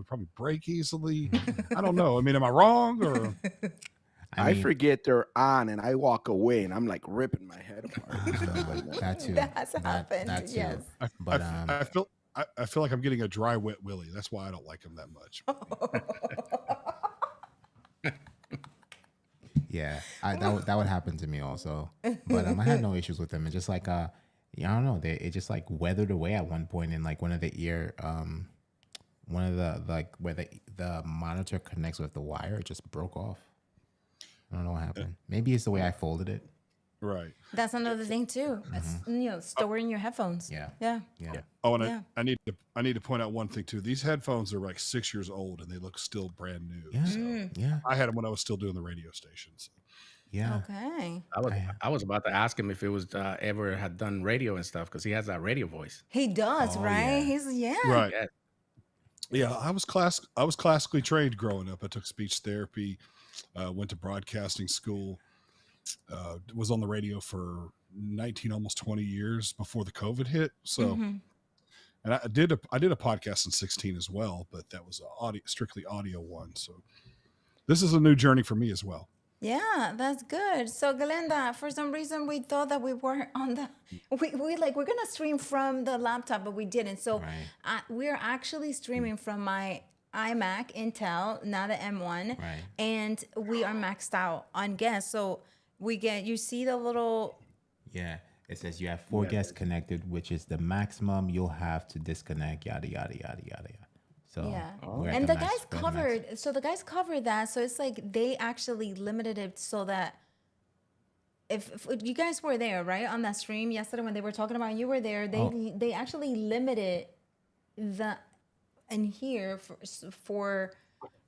probably break easily. I don't know. I mean, am I wrong or? I mean, forget they're on and I walk away and I'm like ripping my head apart and stuff like that. that too. That has happened, That too. yes. But I feel like I'm getting a dry wet willy. That's why I don't like them that much. yeah, that would happen to me also. But I had no issues with them. It's just like yeah, I don't know. It just like weathered away at one point, and like one of the one of the like where the monitor connects with the wire, it just broke off. I don't know what happened. Maybe it's the way I folded it. Right. That's another thing too. It's, storing your headphones. Yeah. Yeah. Yeah. Oh, and Yeah. I need to point out one thing too. These headphones are like 6 years old and they look still brand new. Yeah. So Yeah. I had them when I was still doing the radio stations. Yeah. Okay. I was about to ask him if it was ever had done radio and stuff because he has that radio voice. He does, Oh, right? yeah. He's Right. Yeah. Yeah, I was classically trained growing up. I took speech therapy, went to broadcasting school, was on the radio for 19, almost 20 years before the COVID hit. So, and I did a podcast in 16 as well, but that was a strictly audio one. So this is a new journey for me as well. Yeah, that's good. So, Glenda, for some reason, we thought that we weren't on the. We're gonna stream from the laptop, but we didn't. So, Right. we're actually streaming from my iMac Intel, not the M1, Right. and we are maxed out on guests. So you see the little. Yeah. It says you have 4 guests connected, which is the maximum you'll have to disconnect. Yada yada yada yada yada. So Yeah. we're at And the max- guys we're at the max. the guys covered that. So it's like they actually limited it so that if you guys were there, right, on that stream yesterday when they were talking about, you were there, they actually limited the in here for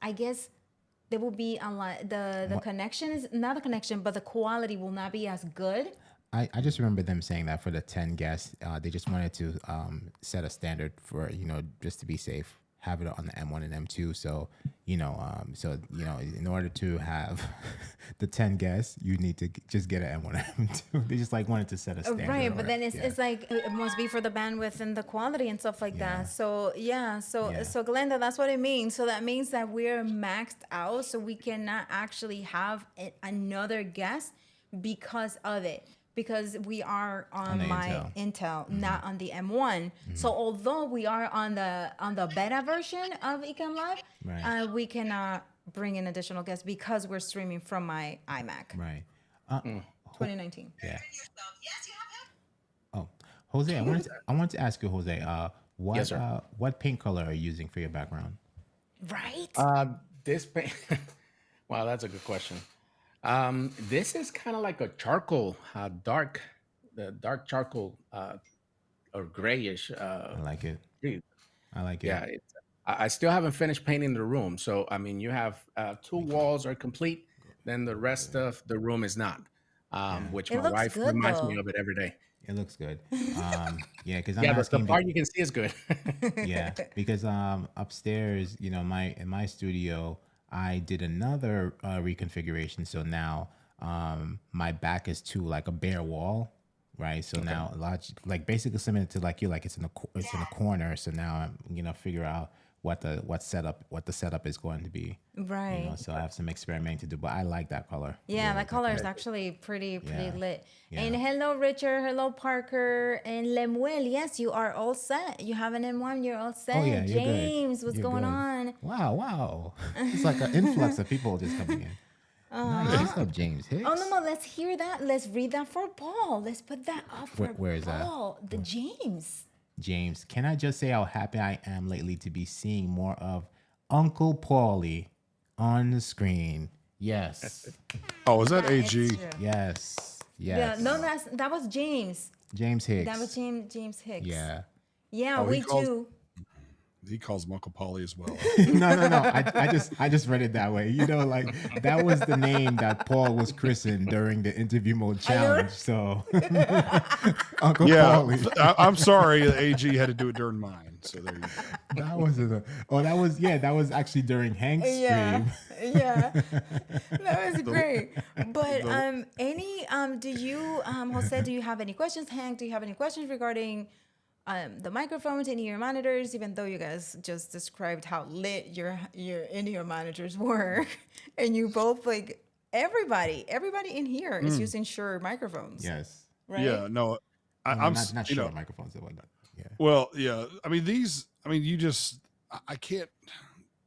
I guess there will be a lot the connection is not a connection, but the quality will not be as good. I just remember them saying that for the 10 guests, they just wanted to set a standard for, just to be safe, have it on the M1 and M2. So, in order to have the 10 guests, you need to just get an M1 and M2. They just wanted to set a standard. Right, but then it's like it must be for the bandwidth and the quality and stuff like that. So so Glenda, that's what it means. So that means that we're maxed out, so we cannot actually have another guest because of it. Because we are on my Intel, not on the M1. So although we are on the beta version of Ecam Live, we cannot bring in additional guests because we're streaming from my iMac. Right. 2019. Yeah. Oh, Jose, I wanted to ask you, Jose, Yes, sir. what paint color are you using for your background? Right? This paint. Wow, that's a good question. This is kind of like a charcoal, dark charcoal, or grayish. I like it. Hue. I like it. Yeah, I still haven't finished painting the room. So, I mean, you have 2 walls are complete, then the rest of the room is not, which It my looks wife good, reminds me though. of it every day. It looks good. Because I'm Yeah, but the asking. part you can see is good. Yeah, because upstairs, in my studio, I did another reconfiguration. So now my back is to like a bare wall, right? So now basically similar to like it's in a corner. So now I'm gonna figure out what the setup is going to be. Right. So I have some experimenting to do, but I like that color. Yeah, that color is actually pretty Yeah. lit. Yeah. And hello, Richard. Hello, Parker. And Lemuel. Yes, you are all set. You have an M1. You're all set. Oh, yeah, you're good. James, what's You're going good. on? Wow. It's like an influx of people just coming in. Nice. What's up, James Hicks? Oh, no, let's hear that. Let's read that for Paul. Let's put that up for Where is that? Paul. The James. James, can I just say how happy I am lately to be seeing more of Uncle Paulie on the screen? Yes. Oh, is that Yeah, it's AG? true. Yes. Yeah, Yes. no, that was James. James Hicks. That was James Hicks. Yeah. Yeah, Oh, he we calls- do. He calls him Uncle Polly as well. No. I just read it that way. You know, like that was the name that Paul was christened during the interview mode challenge. So Uncle Paulie. I'm sorry, the AG had to do it during mine. So there you go. That was that was actually during Hank's Yeah, stream. yeah, that was great. But do you, Jose, do you have any questions? Hank, do you have any questions regarding the microphones, any of your monitors? Even though you guys just described how lit your any of your monitors were, and you both like everybody in here is using Shure microphones. Yes. Right. Yeah, no, I'm not sure microphones and whatnot. Yeah. Well, yeah. I mean, you just, I can't.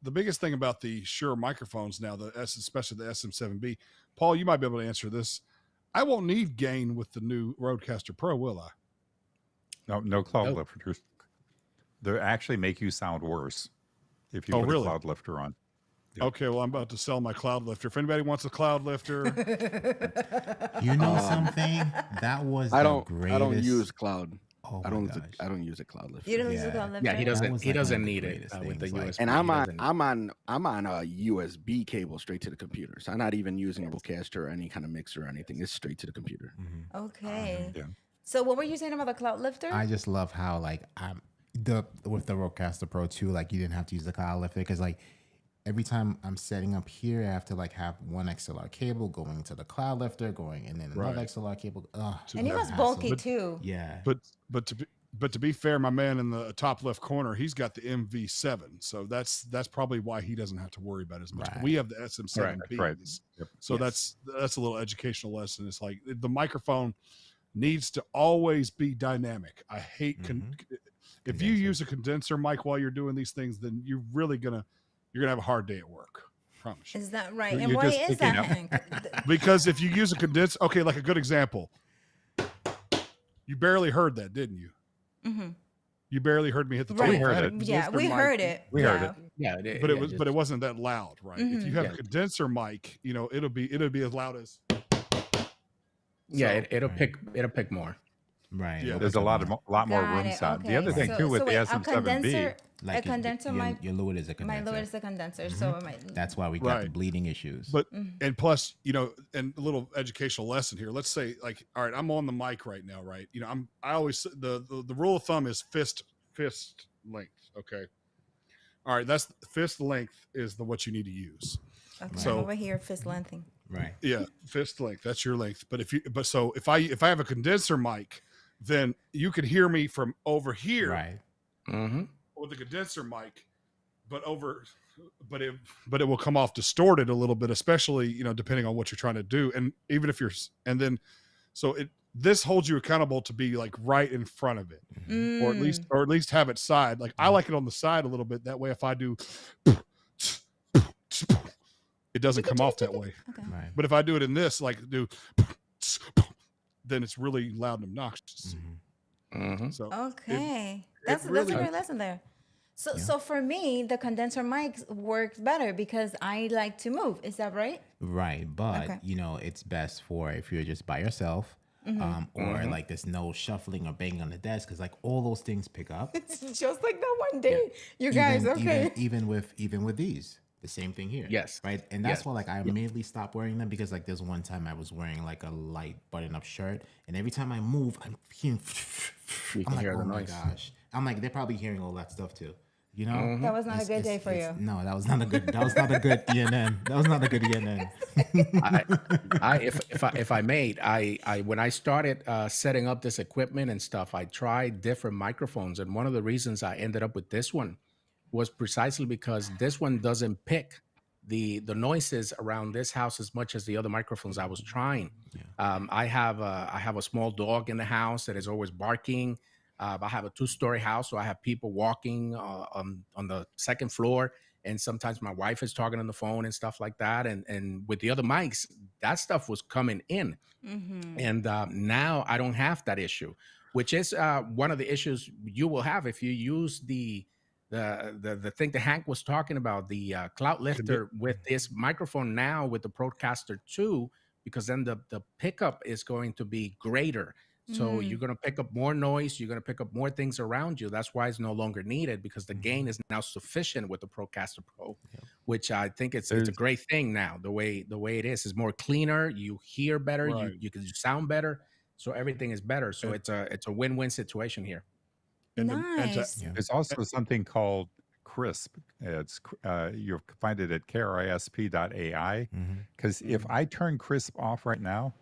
The biggest thing about the Shure microphones now, especially the SM7B, Paul, you might be able to answer this. I won't need gain with the new Rodecaster Pro, will I? No cloud lifters. They actually make you sound worse if you put a cloud lifter on. Yep. Okay, well, I'm about to sell my cloud lifter. If anybody wants a cloud lifter, you know something that was I don't use cloud. Oh I don't use a cloud lifter. You don't use a cloud lifter? Yeah, he doesn't. He like doesn't need it with the USB. And I'm on a USB cable straight to the computer. So I'm not even using a Rodecaster or any kind of mixer or anything. It's straight to the computer. Mm-hmm. Okay. Yeah. So what were you saying about the cloud lifter? I just love how like with the Rodecaster Pro 2, like you didn't have to use the cloud lifter because like every time I'm setting up here, I have to like have one XLR cable going to the cloud lifter, going and then another XLR cable. And he was bulky too. Yeah. But to be fair, my man in the top left corner, he's got the MV7, so that's probably why he doesn't have to worry about it as much. Right. We have the SM7B, Right. Yep. So that's a little educational lesson. It's like the microphone needs to always be dynamic. I hate if you use a condenser mic while you're doing these things, then you're gonna have a hard day at work. Promise you. Is that right? You're And why just is that, picking up. Hank? Because if you use a condenser, okay, like a good example, you barely heard that, didn't you? Mm-hmm. You barely heard me hit the Right. top. We heard I had a it. Yeah, condenser we mic, heard it. We heard it. Yeah, but it wasn't that loud, right? If you have a condenser mic, it'll be as loud as. Yeah, it'll pick more. Right. Yeah. There's a lot more Got room it, side. okay. The other thing too with so the wait, SM7B, a condenser mic. Your Lewis is a condenser. My Lewis is a condenser, so it might. That's why we got the Right. bleeding issues. But and plus, and a little educational lesson here. Let's say, like, all right, I'm on the mic right now, right? I always the rule of thumb is fist length. Okay. All right, that's fist length is what you need to use. Okay, So- over here, fist lengthening. right. Yeah, fist length. That's your length. But if I have a condenser mic, then you can hear me from over here Right. Mm-hmm. with the condenser mic, but it will come off distorted a little bit, especially depending on what you're trying to do, and even if this holds you accountable to be like right in front of it, or at least have it side. Like I like it on the side a little bit. That way, if I do, it doesn't come off that way. Okay. Right. But if I do it in this, like do, then it's really loud and obnoxious. Mm-hmm. So Okay, it that's really- a great lesson there. So for me, the condenser mic works better because I like to move. Is that right? Right. But Okay. it's best for if you're just by yourself, or like there's no shuffling or banging on the desk, because like all those things pick up. It's just like that one day, you guys. Okay. Even with these. The same thing here. Yes. Right. And that's Yes. why like I immediately stopped wearing them, because like there's one time I was wearing like a light button up shirt, and every time I move, I'm hearing You can I'm like, hear the oh my noise. gosh. I'm like, they're probably hearing all that stuff too. You know? That was not a good day for you. No, that was not a good ENN. That was not a good ENN. If I may, I when I started setting up this equipment and stuff, I tried different microphones, and one of the reasons I ended up with this one was precisely because this one doesn't pick the noises around this house as much as the other microphones I was trying. I have a small dog in the house that is always barking. I have a 2-story house, so I have people walking on the second floor, and sometimes my wife is talking on the phone and stuff like that. And with the other mics, that stuff was coming in, and now I don't have that issue, which is one of the issues you will have if you use the thing that Hank was talking about, the cloud lifter with this microphone now with the Procaster 2, because then the pickup is going to be greater So you're going to pick up more noise. You're going to pick up more things around you. That's why it's no longer needed, because the gain is now sufficient with the Procaster Pro, which I think it's a There's great thing now. The way it is more cleaner. You hear better. Right. You can sound better. So everything is better. So And, it's a win-win situation here. and to, Nice. Yeah. there's also something called CRISP. It's you'll find it at KRISP.ai. Because if I turn CRISP off right now,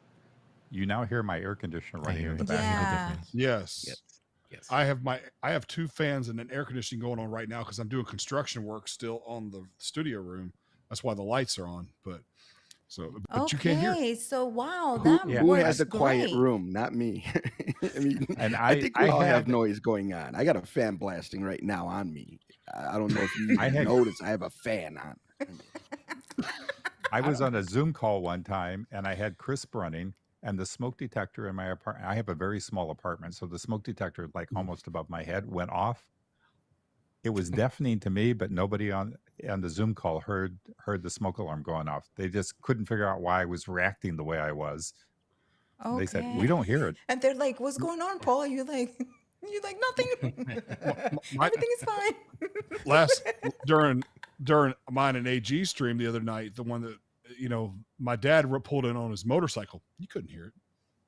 you now hear my air conditioner running in the I hear background. the Yeah. difference. yes. Yes. I have 2 fans and an air conditioning going on right now because I'm doing construction work still on the studio room. That's why the lights are on. But you can't hear it. Okay, so wow, Who that Yeah, who works has a quiet great. room? Not me. I mean, and I think we I all have had noise going on. I got a fan blasting right now on me. I don't know if you I had noticed. I have a fan on. I was on a Zoom call one time and I had CRISP running, and the smoke detector in my apartment. I have a very small apartment, so the smoke detector, like almost above my head, went off. It was deafening to me, but nobody on the Zoom call heard the smoke alarm going off. They just couldn't figure out why I was reacting the way I was. They said, "We Okay. don't hear it." And they're like, "What's going on, Paul?" You're like, nothing. My, Everything is fine. last during mine and AG stream the other night, the one that my dad pulled in on his motorcycle. You couldn't hear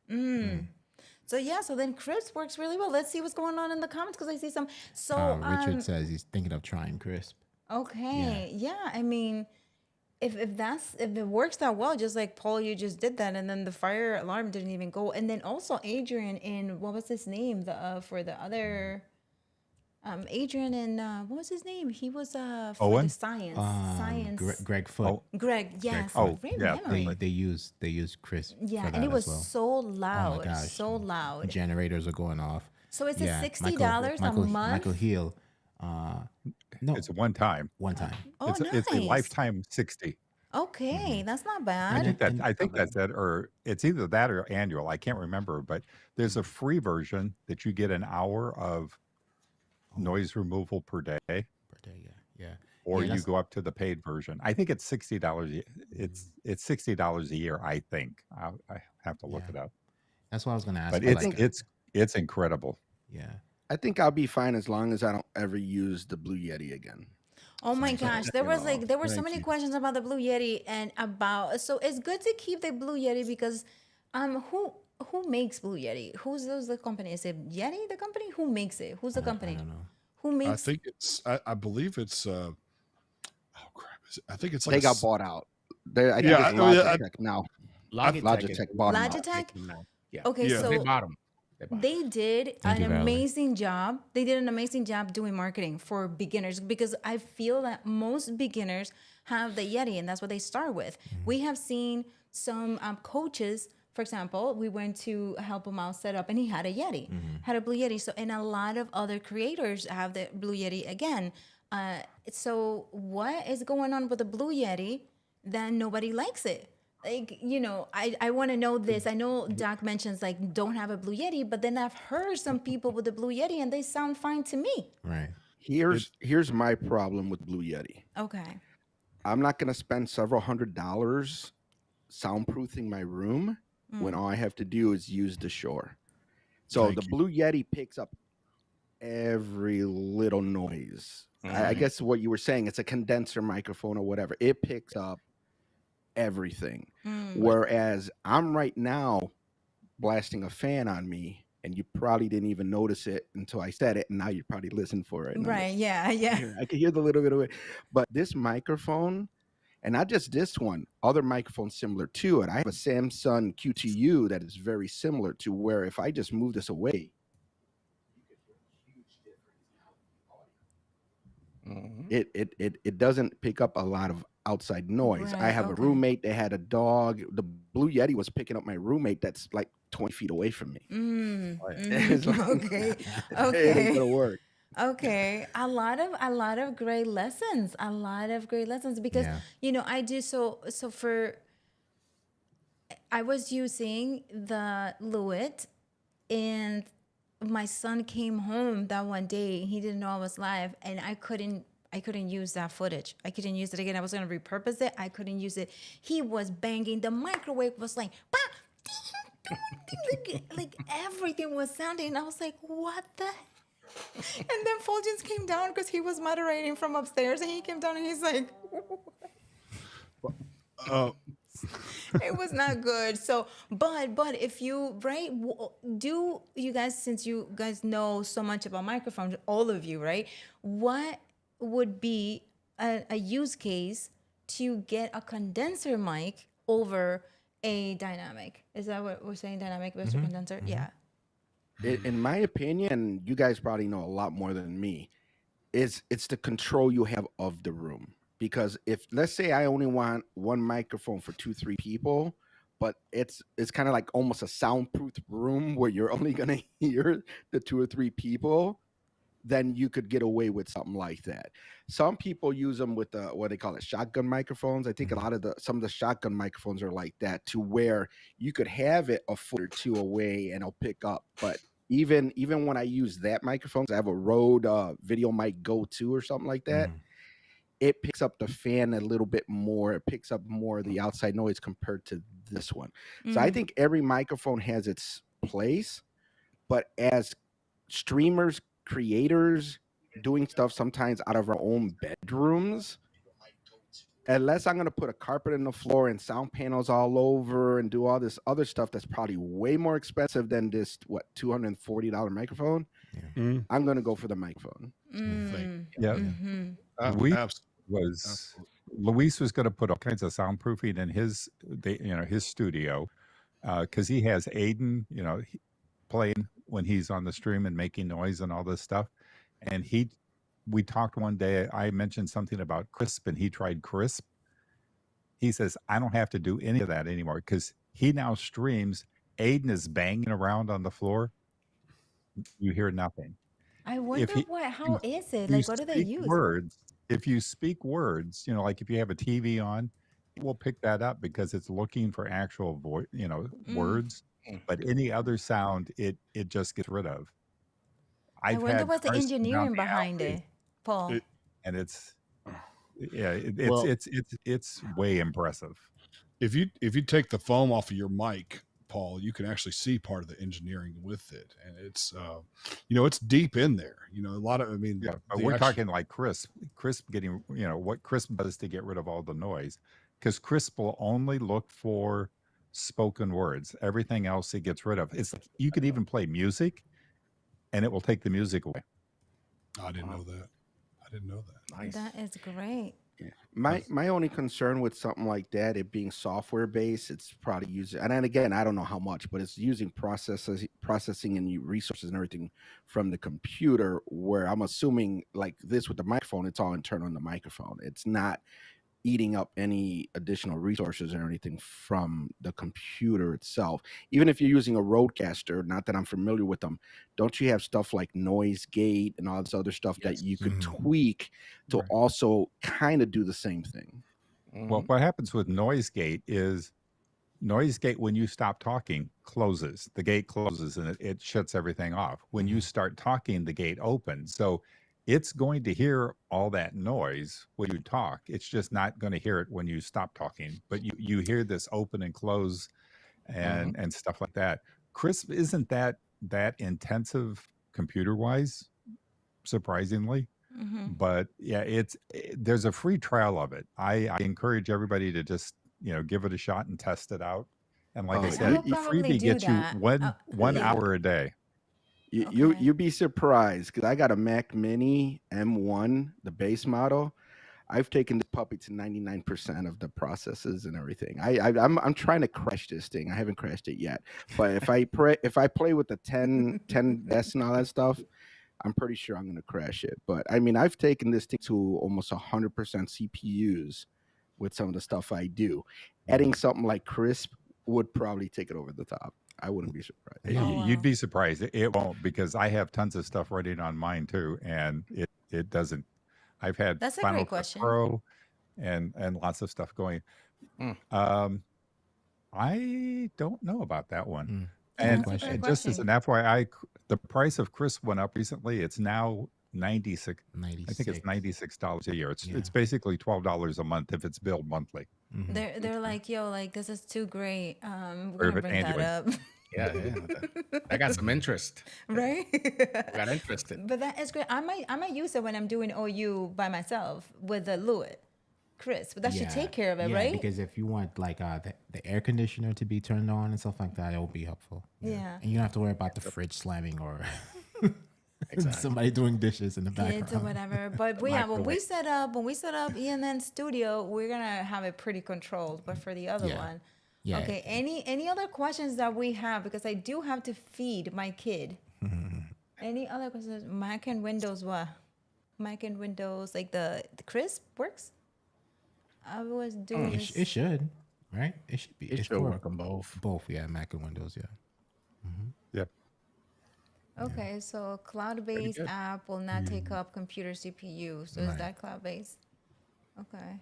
it. Mm. So yeah, so then Chris works really well. Let's see what's going on in the comments because I see some. So Richard says he's thinking of trying CRISP. okay, yeah. I mean, if it works that well, just like Paul, you just did that, and then the fire alarm didn't even go, and then also Adrian in what was his name for the other. Adrian and what was his name? He was for the Owen? science. Greg Foot. Oh, Greg, yes, oh, great yeah, memory. They use CRISP Yeah, for and that it was as well. so Oh my loud, gosh. so loud. Generators are going off. So it's Yeah, $60 a month. Michael Heel. No, it's a one time. one time. Oh, It's a nice. lifetime 60. Okay, that's not I bad. think that And- I think that's it, or it's either that or annual. I can't remember, but there's a free version that you get an hour of noise removal per day, Per day, yeah. or Yeah, you that's- go up to the paid version. I think it's $60. It's $60 a year. I think I have to look Yeah. it up, That's what I was gonna ask. but you, it's incredible. yeah. I think I'll be fine as long as I don't ever use the Blue Yeti again. Oh my gosh, there was know, there were so thank many you. questions about the Blue Yeti and about so it's good to keep the Blue Yeti because who makes Blue Yeti? Who's the company? Is it Yeti the company? Who makes it? Who's the company? I don't know. Who I makes think it's. I believe it's. Oh crap! I think it's like They a got s- bought out. I think Yeah, it's I mean, Logitech now. Logitech bought 'em out. Logitech? Yeah. Okay, Yeah. so They bought them. they did Thank you, an Valerie. amazing job. They did an amazing job doing marketing for beginners because I feel that most beginners have the Yeti and that's what they start with. We have seen some coaches, for example, we went to help him out set up and he had a Yeti, had a Blue Yeti. So, and a lot of other creators have the Blue Yeti again. So what is going on with the Blue Yeti that nobody likes it? Like, I want to know this. I know Doc mentions like don't have a Blue Yeti, but then I've heard some people with the Blue Yeti and they sound fine to me. Right. Here's my problem with Blue Yeti. Okay. I'm not going to spend several $100s soundproofing my room when all I have to do is use the Shure. So Thank the you. Blue Yeti picks up every little noise. I guess what you were saying, it's a condenser microphone or whatever. It picks up everything. Whereas I'm right now blasting a fan on me, and you probably didn't even notice it until I said it, and now you probably listened for it. And I'm like, Right. Yeah. Yeah. I can hear the little bit of it. But this microphone, and not just this one, other microphones similar to it. I have a Samsung QTU that is very similar to where if I just move this away, it doesn't pick up a lot of outside noise. I Right, have okay. a roommate that had a dog. The Blue Yeti was picking up my roommate that's like 20 feet away from me. It's like, Okay. It ain't Okay. gonna work. Okay, a lot of great lessons, because Yeah. I do so for I was using the Lewitt and my son came home that one day. He didn't know I was live and I couldn't use that footage. I couldn't use it again. I was going to repurpose it. I couldn't use it. He was banging. The microwave was like, bah, like everything was sounding. And I was like, what the? And then Fulgence came down because he was moderating from upstairs, and he came down and he's like, it was not good. So, but if you do you guys, since you guys know so much about microphones, all of you, right? What would be a use case to get a condenser mic over a dynamic? Is that what we're saying? Dynamic versus condenser? Yeah. In my opinion, and you guys probably know a lot more than me, it's the control you have of the room. Because if, let's say, I only want one microphone for 2-3 people, but it's kind of like almost a soundproof room where you're only gonna hear the 2 or 3 people, then you could get away with something like that. Some people use them with the, what they call it, shotgun microphones. I think a lot of some of the shotgun microphones are like that, to where you could have it a foot or two away and it'll pick up. But even when I use that microphone, I have a Rode Video Mic Go 2 or something like that. It picks up the fan a little bit more. It picks up more of the outside noise compared to this one. So I think every microphone has its place, but as streamers, creators, doing stuff sometimes out of our own bedrooms, unless I'm going to put a carpet in the floor and sound panels all over and do all this other stuff that's probably way more expensive than this, what, $240 microphone, I'm going to go for the microphone. Yeah. Luis was going to put all kinds of soundproofing in his studio, because he has Aiden, playing when he's on the stream and making noise and all this stuff. And we talked one day, I mentioned something about Crisp, and he tried Crisp. He says, I don't have to do any of that anymore, because he now streams. Aiden is banging around on the floor. You hear nothing. I wonder how is it? Like, what do they use? If you speak words, like if you have a TV on, it will pick that up because it's looking for actual voice, words. But any other sound, it just gets rid of. I wonder what's the engineering behind it, Paul. And it's way impressive. If you take the foam off of your mic, Paul, you can actually see part of the engineering with it, and it's it's deep in there. A lot of, we're talking like Crisp getting, what Crisp does to get rid of all the noise, because Crisp will only look for spoken words. Everything else it gets rid of. It's like you could even play music and it will take the music away. I didn't know that. Nice. That is great. Yeah. My only concern with something like that, it being software based, it's probably using, and then again, I don't know how much, but it's using processing and resources and everything from the computer, where I'm assuming like this with the microphone, it's all internal on the microphone. It's not eating up any additional resources or anything from the computer itself. Even if you're using a Rodecaster, not that I'm familiar with them, don't you have stuff like noise gate and all this other stuff that you could tweak to also kind of do the same thing? Well, what happens with noise gate is when you stop talking, closes. The gate closes and it shuts everything off. When you start talking, the gate opens. So it's going to hear all that noise when you talk. It's just not going to hear it when you stop talking. But you hear this open and close and stuff like that. Crisp isn't that intensive computer wise, surprisingly. But yeah, there's a free trial of it. I encourage everybody to just give it a shot and test it out. And like I said, freebie gets you one hour a day. You'd be surprised, because I got a Mac Mini M1, the base model. I've taken the puppy to 99% of the processes and everything. I'm trying to crash this thing. I haven't crashed it yet, but if I play with the 10S and all that stuff, I'm pretty sure I'm going to crash it. But I've taken this thing to almost 100% CPUs with some of the stuff I do. Adding something like Crisp would probably take it over the top. I wouldn't be surprised. You'd be surprised. It won't, because I have tons of stuff running on mine too, and it doesn't. I've had That's a Final great Cut question. Pro and lots of stuff going. I don't know about that one. And just as an FYI, The price of Crisp went up recently. It's now 96. I think it's 96. $96 a year. It's Yeah. it's basically $12 a month if it's billed monthly. Mhm. They're like, yo, like this is too great. We're Or gonna if it bring that annually. up, Yeah. I got some interest. right? I got interested. But that is great. I might use it when I'm doing OU by myself with the Lewitt Chris. But that should take care of it, yeah, right? because if you want like the air conditioner to be turned on and stuff like that, it will be helpful. Yeah. And you don't have to worry about the fridge slamming or Exactly. somebody doing dishes in the Kids or background. whatever. But when we Microwave. set up ENN Studio, we're gonna have it pretty controlled. But for the other Yeah. one, Yeah. okay. Any other questions that we have? Because I do have to feed my kid. Any other questions? Mac and Windows what? Mac and Windows like the crisp works. I was doing It, this. it should, right? It should be. It It's should for work on both. both, yeah, Mac and Windows, yeah. Yep. Okay, so cloud-based good. app will not take up computer CPU. So is Right. that cloud-based? Okay.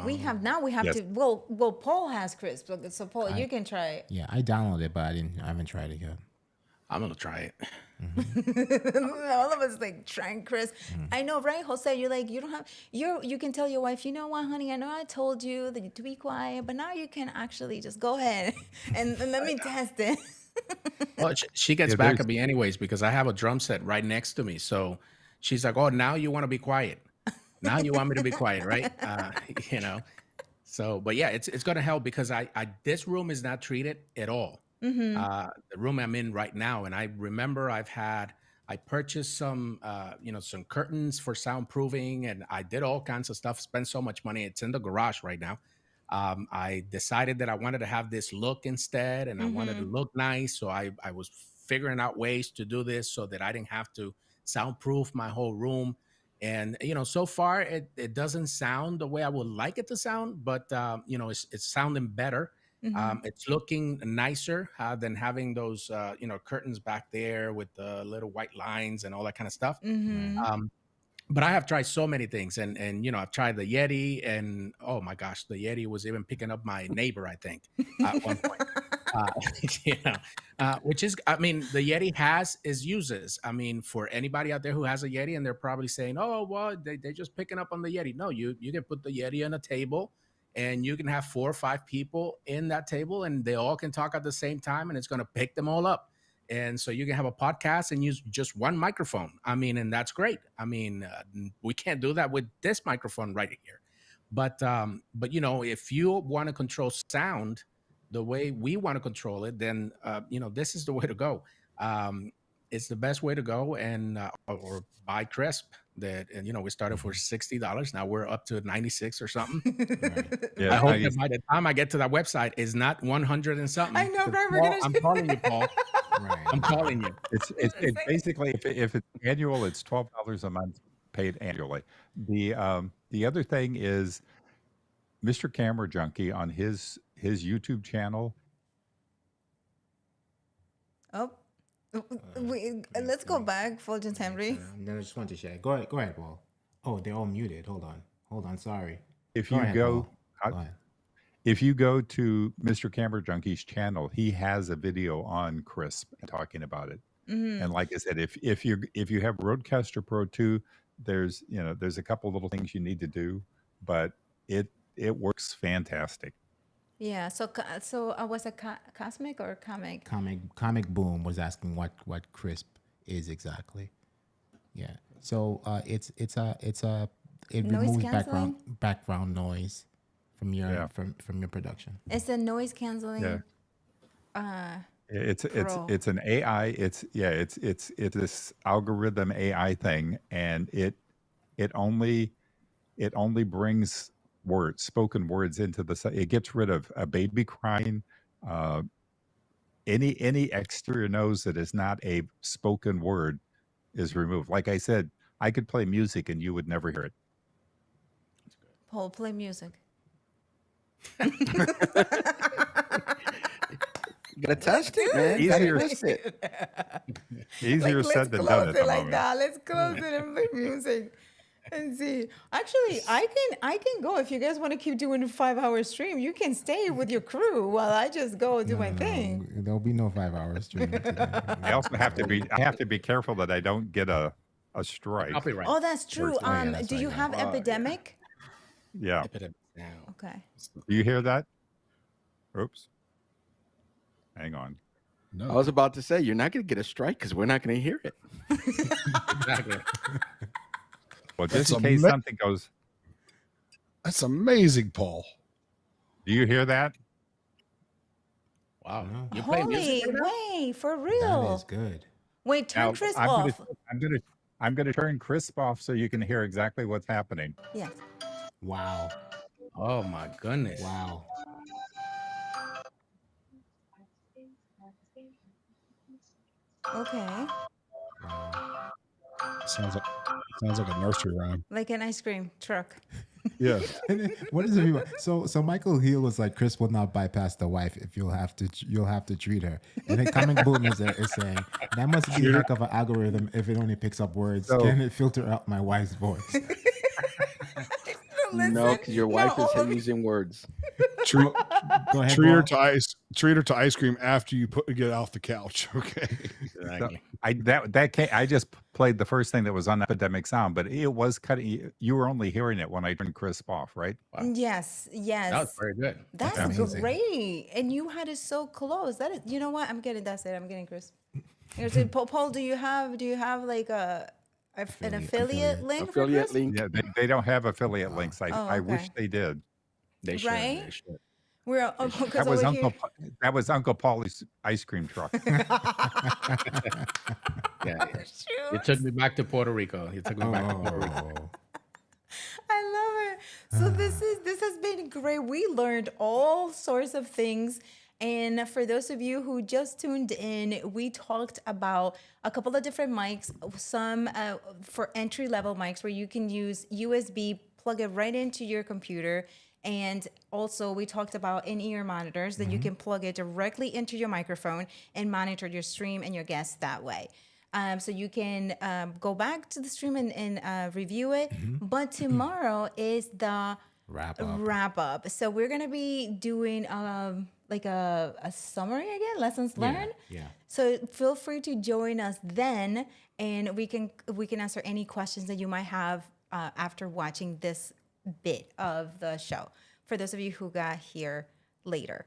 We have Yes. to. Well, Paul has Crisp, so Paul, you can try it. Yeah, I downloaded it, but I haven't tried it yet. I'm gonna try it. All of us like trying Crisp. I know, right, Jose? You're like you don't have you can tell your wife, you know what, honey? I know I told you that you to be quiet, but now you can actually just go ahead and let me test it. Well, she gets Yeah, back there's- at me anyways because I have a drum set right next to me. So she's like, "Oh, now you want to be quiet? Now you want me to be quiet, right?" You know. So, but yeah, it's gonna help because I this room is not treated at all. The room I'm in right now, and I remember I purchased some some curtains for soundproofing, and I did all kinds of stuff. Spent so much money. It's in the garage right now. I decided that I wanted to have this look instead, and I wanted to look nice. So I was figuring out ways to do this so that I didn't have to soundproof my whole room. And so far it doesn't sound the way I would like it to sound, but it's sounding better. It's looking nicer than having those curtains back there with the little white lines and all that kind of stuff. Um, but I have tried so many things, and I've tried the Yeti, and oh my gosh, the Yeti was even picking up my neighbor, I think, at one point. Uh, which is, I mean, the Yeti has its uses. I mean, for anybody out there who has a Yeti, and they're probably saying, "Oh, well, they're just picking up on the Yeti." No, you can put the Yeti on a table, and you can have 4 or 5 people in that table, and they all can talk at the same time, and it's going to pick them all up. And so you can have a podcast and use just one microphone. I mean, and that's great. I mean, we can't do that with this microphone right here. But if you want to control sound the way we want to control it, then this is the way to go. It's the best way to go, and or buy Crisp. We started for $60. Now we're up to 96 or something. Right. Yeah, I hope I- that by the time I get to that website, it's not 100 and something. I know, 'Cause right? We're Paul, gonna- I'm calling you, Paul. Right. I'm calling you. It's basically if it's annual, it's $12 a month paid annually. The other thing is Mr. Camera Junkie on his YouTube channel. Oh, let's go back, Fulgence Henry. No, I just want to share. Go ahead, Paul. Oh, they're all muted. Hold on. Sorry. If Go you ahead, go, Paul. Go ahead. if you go to Mr. Camera Junkie's channel, he has a video on Crisp talking about it. And like I said, if you have Rodecaster Pro 2, there's a couple little things you need to do, but it works fantastic. Yeah. So was it Cosmic or Comic? Comic Boom was asking what Crisp is exactly. Yeah. So it Noise removes canceling? background noise from your Yeah. from your production. It's a noise canceling. Yeah. It's Pro. it's an AI. It's this algorithm AI thing, and it only brings spoken words into the. It gets rid of a baby crying, any exterior noise that is not a spoken word is removed. Like I said, I could play music and you would never hear it. Paul, play music. You gotta test it, man. You Easier- gotta test it. Easier said than done at the like moment. that. Let's close it and play music. And see, actually, I can go if you guys want to keep doing a 5-hour stream. You can stay with your crew while I just go do my thing. There'll be no 5-hour stream today. I also have to be. I have to be careful that I don't get a strike. Copyright. Oh, that's true. Oh, yeah, that's Do right, you right. have Epidemic? Yeah. Now. Okay. Do you hear that? Oops. Hang on. No. I was about to say, you're not going to get a strike because we're not going to hear it. Exactly. Well, just That's in case ama- something goes. That's amazing, Paul. Do you hear that? Wow. No. You play music Holy, right now? wait, for That real. is good. Wait, turn Now, Chris I'm off. gonna turn crisp off so you can hear exactly what's happening. Yes. Wow. Oh my goodness. Wow. Okay. Wow. Sounds like a nursery rhyme. Like an ice cream truck. Yeah. And then, what is it? So Michael Hill was like, Chris will not bypass the wife if you'll have to treat her. And then Comic Boom is saying that must be a heck of an algorithm if it only picks up words. So- Can it filter out my wife's voice? No, because your wife all is of using words. Treat, Go ahead. treat her Paul. to ice cream after you get off the couch. Okay. Exactly. I just played the first thing that was on Epidemic Sound, but it was cutting. You were only hearing it when I turned crisp off, right? Yes, yes. That was very good. That's amazing. great. And you had it so close. That is, you know what? That's it. I'm getting Chris. Here's it. Paul, do you have like an affiliate link for Affiliate Chris? link. Yeah, they don't have affiliate links. I wish okay. they did. They should. Right? They should. We're That because was over here. That was Uncle Paulie's ice cream truck. Yeah. You took me back to Puerto Rico. You took me back to Puerto Rico. Oh. I love it. So this has been great. We learned all sorts of things. And for those of you who just tuned in, we talked about a couple of different mics, some for entry level mics where you can use USB, plug it right into your computer. And also we talked about in-ear monitors that you can plug it directly into your microphone and monitor your stream and your guests that way. So you can go back to the stream and review it. But tomorrow is the wrap up. So we're gonna be doing like a summary again, lessons learned. Yeah. So feel free to join us then, and we can answer any questions that you might have after watching this bit of the show. For those of you who got here later.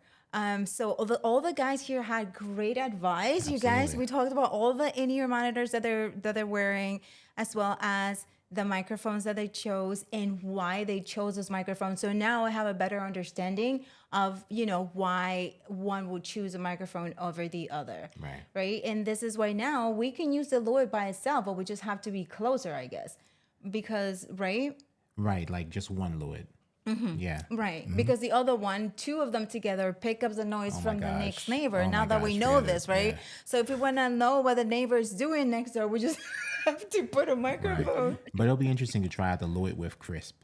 So all the guys here had great advice. You guys, we talked about all the in-ear monitors that they're wearing, as well as the microphones that they chose and why they chose those microphones. So now I have a better understanding of, why one would choose a microphone over the other. Right. And this is why now we can use the Lloyd by itself, but we just have to be closer, I guess. Because, right? Right, like just one Lloyd. Yeah. Right, because the other one, two of them together pick up the noise from the next neighbor. Oh Now my that we gosh, know forget this, it. right? Yeah. So if we want to know what the neighbor is doing next door, we just have to put a microphone. But it'll be interesting to try out the Lloyd with Crisp.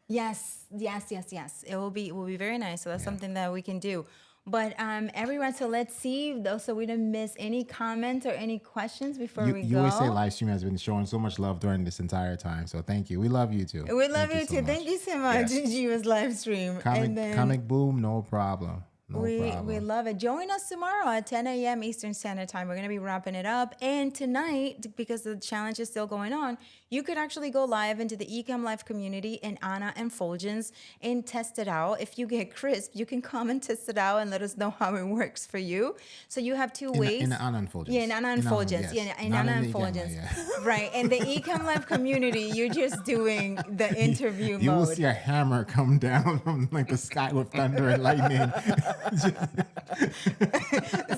Yes. It will be very nice. So that's something that we can do. But everyone, so let's see, though, so we don't miss any comments or any questions before we go. USA live stream has been showing so much love during this entire time. So thank you. We love you too. We love Thank you so too. much. Thank you so much, US live stream. Comic Boom, no problem. We love it. Join us tomorrow at 10 a.m. Eastern Standard Time. We're going to be wrapping it up. And tonight, because the challenge is still going on, you could actually go live into the Ecam Live community in Anna and Fulgens and test it out. If you get crisp, you can come and test it out and let us know how it works for you. So you have two ways. In Anna and Fulgens. Yeah, in Anna and Fulgens. Yeah, in Anna and Fulgens. Right. And the Ecam Live community, you're just doing the interview mode. You will see a hammer come down from like the sky with thunder and lightning.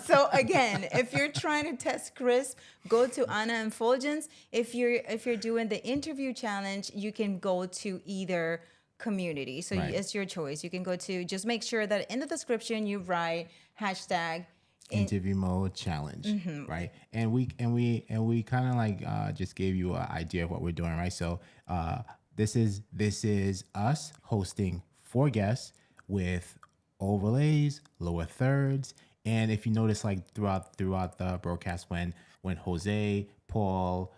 So again, if you're trying to test crisp, go to Anna and Fulgens. If you're doing the interview challenge, you can go to either community. So it's your choice. You can go to, just make sure that in the description you write hashtag interview mode challenge, right? And we kind of like just gave you an idea of what we're doing, right? So this is us hosting 4 guests with overlays, lower thirds, and if you notice, like throughout the broadcast, when Jose, Paul,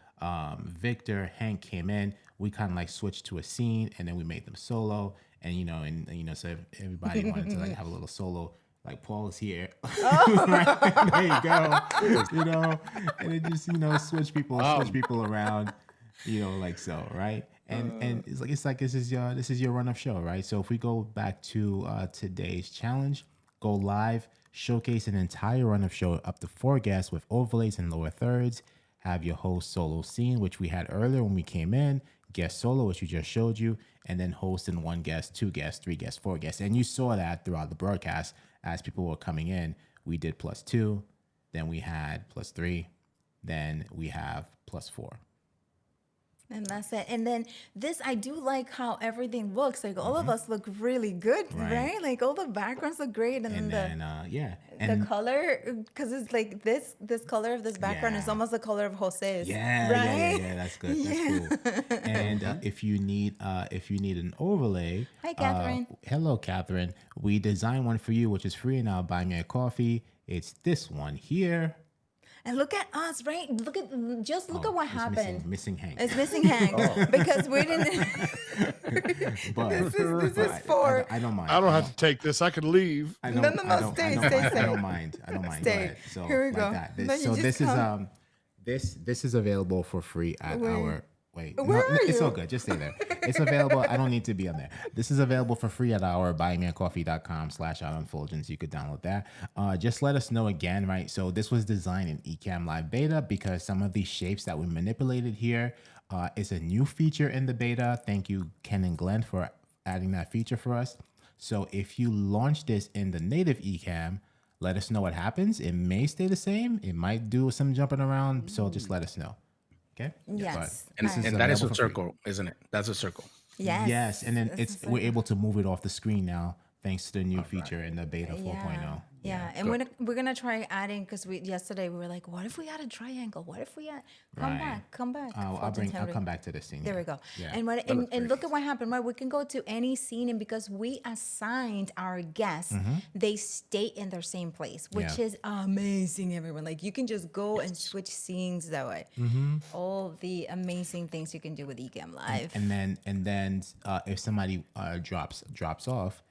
Victor, Hank came in. We kind of like switched to a scene, and then we made them solo. And so everybody wanted to like have a little solo. Like Paul's here, right? There you go. And it just switch people around, like so, right? And it's like this is your run of show, right? So if we go back to today's challenge, go live, showcase an entire run of show up to 4 guests with overlays and lower thirds. Have your host solo scene, which we had earlier when we came in, guest solo, which we just showed you, and then host in 1 guest, 2 guests, 3 guests, 4 guests. And you saw that throughout the broadcast as people were coming in. We did +2, then we had +3, then we have +4. And that's it. And then this, I do like how everything looks. Like all of us look really good, right? Like all the backgrounds look great, and then the color, because it's like this color of this background is almost the color of Jose's. Yeah, that's good. That's cool. And if you need an overlay, hi Catherine. Hello Catherine. We designed one for you, which is free now. Buy me a coffee. It's this one here. And look at us, right? Look at what happened. Missing Hank. It's missing Hank because we didn't. But this is for. I don't mind. I don't have to take this. I could leave. No, stay. I don't mind. Stay. So here we go. Like that. So this is available for free at our. Wait, it's all good. Just stay there. It's available. I don't need to be on there. This is available for free at our buymeacoffee.com/outunfulgence. You could download that. Just let us know again, right? So this was designed in Ecamm Live Beta because some of these shapes that we manipulated here is a new feature in the beta. Thank you, Ken and Glenn, for adding that feature for us. So if you launch this in the native Ecamm, let us know what happens. It may stay the same. It might do some jumping around. So just let us know. Okay. Yes. And that is a circle, isn't it? That's a circle. Yes. Yes. And then we're able to move it off the screen now thanks to the new feature in the beta 4.0. Yeah. And we're gonna try adding, because yesterday we were like, what if we add a triangle? What if we add come back. I'll come back to this scene. There we go. Yeah. And look at what happened, right? We can go to any scene, and because we assigned our guests, they stay in their same place, which is amazing, everyone. Like you can just go and switch scenes that way. All the amazing things you can do with Ecamm Live. And then if somebody drops off,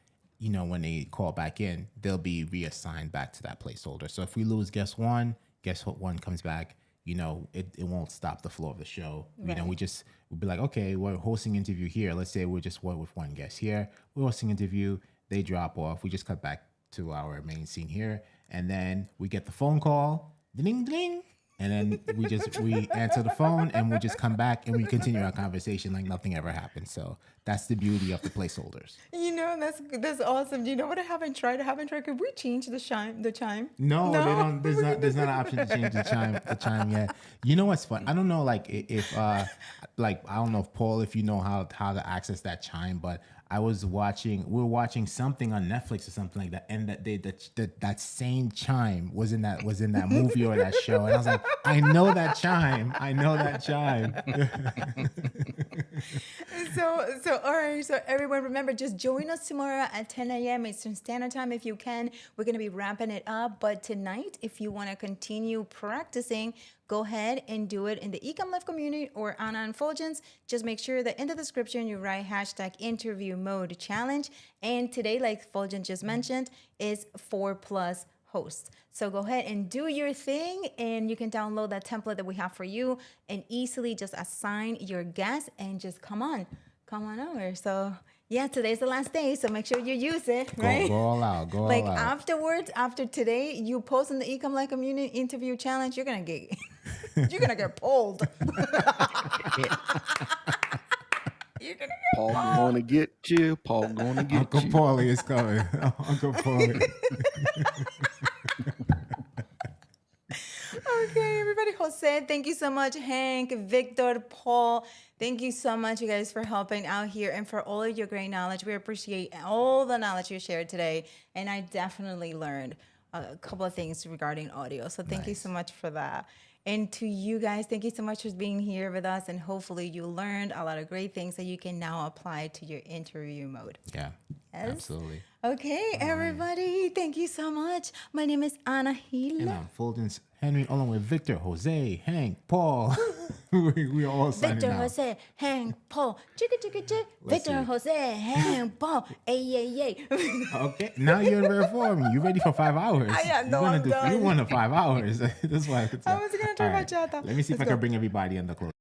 when they call back in, they'll be reassigned back to that placeholder. So if we lose guest one comes back, it won't stop the flow of the show. Right. We'll be like, okay, we're hosting interview here. Let's say we're just with one guest here. We're hosting interview. They drop off. We just cut back to our main scene here. And then we get the phone call. Ding, ding. And then we answer the phone and we just come back and we continue our conversation like nothing ever happened. So that's the beauty of the placeholders. That's awesome. Do you know what I haven't tried? Could we change the chime? No, they don't. There's not an option to change the chime yet. You know what's fun? I don't know, if I don't know if Paul, if you know how to access that chime, but we were watching something on Netflix or something like that, and that same chime was in that movie or that show, and I was like, I know that chime. So all right. So everyone, remember, just join us tomorrow at 10 a.m. Eastern Standard Time if you can. We're gonna be wrapping it up, but tonight, if you want to continue practicing, go ahead and do it in the Ecamm Live community or on Unfulgence. Just make sure that in the description you write #interview mode challenge. And today, like Fulgence just mentioned, is 4+ hosts. So go ahead and do your thing, and you can download that template that we have for you and easily just assign your guests and just come on over. So yeah, today's the last day, so make sure you use it, right? Go all out. Afterwards, after today, you post in the Ecamm Live community interview challenge, you're gonna get pulled. Paul gonna get you. Paul gonna get Uncle you. Paulie is coming. Uncle Paulie. Okay, everybody. Jose, thank you so much. Hank, Victor, Paul, thank you so much, you guys, for helping out here and for all of your great knowledge. We appreciate all the knowledge you shared today, and I definitely learned a couple of things regarding audio. So thank you so much for that. And to you guys, thank you so much for being here with us, and hopefully you learned a lot of great things that you can now apply to your interview mode. Yeah, Yes? absolutely. Okay, everybody, thank you so much. My name is Ana And Gil. I'm Fulton's Henry, along with Victor, Jose, Hank, Paul. we all signing Victor, out. Jose, Hank, Paul. Chicka, chicka, chick. Let's Victor, see. Jose, Hank, Paul. Ay, ay, ay. Okay, now you're in rare form. You ready for 5 hours? No, I'm done. You want 5 hours. That's why. I was gonna talk All about Chata. Let me see if Let's I go. can bring everybody on the close.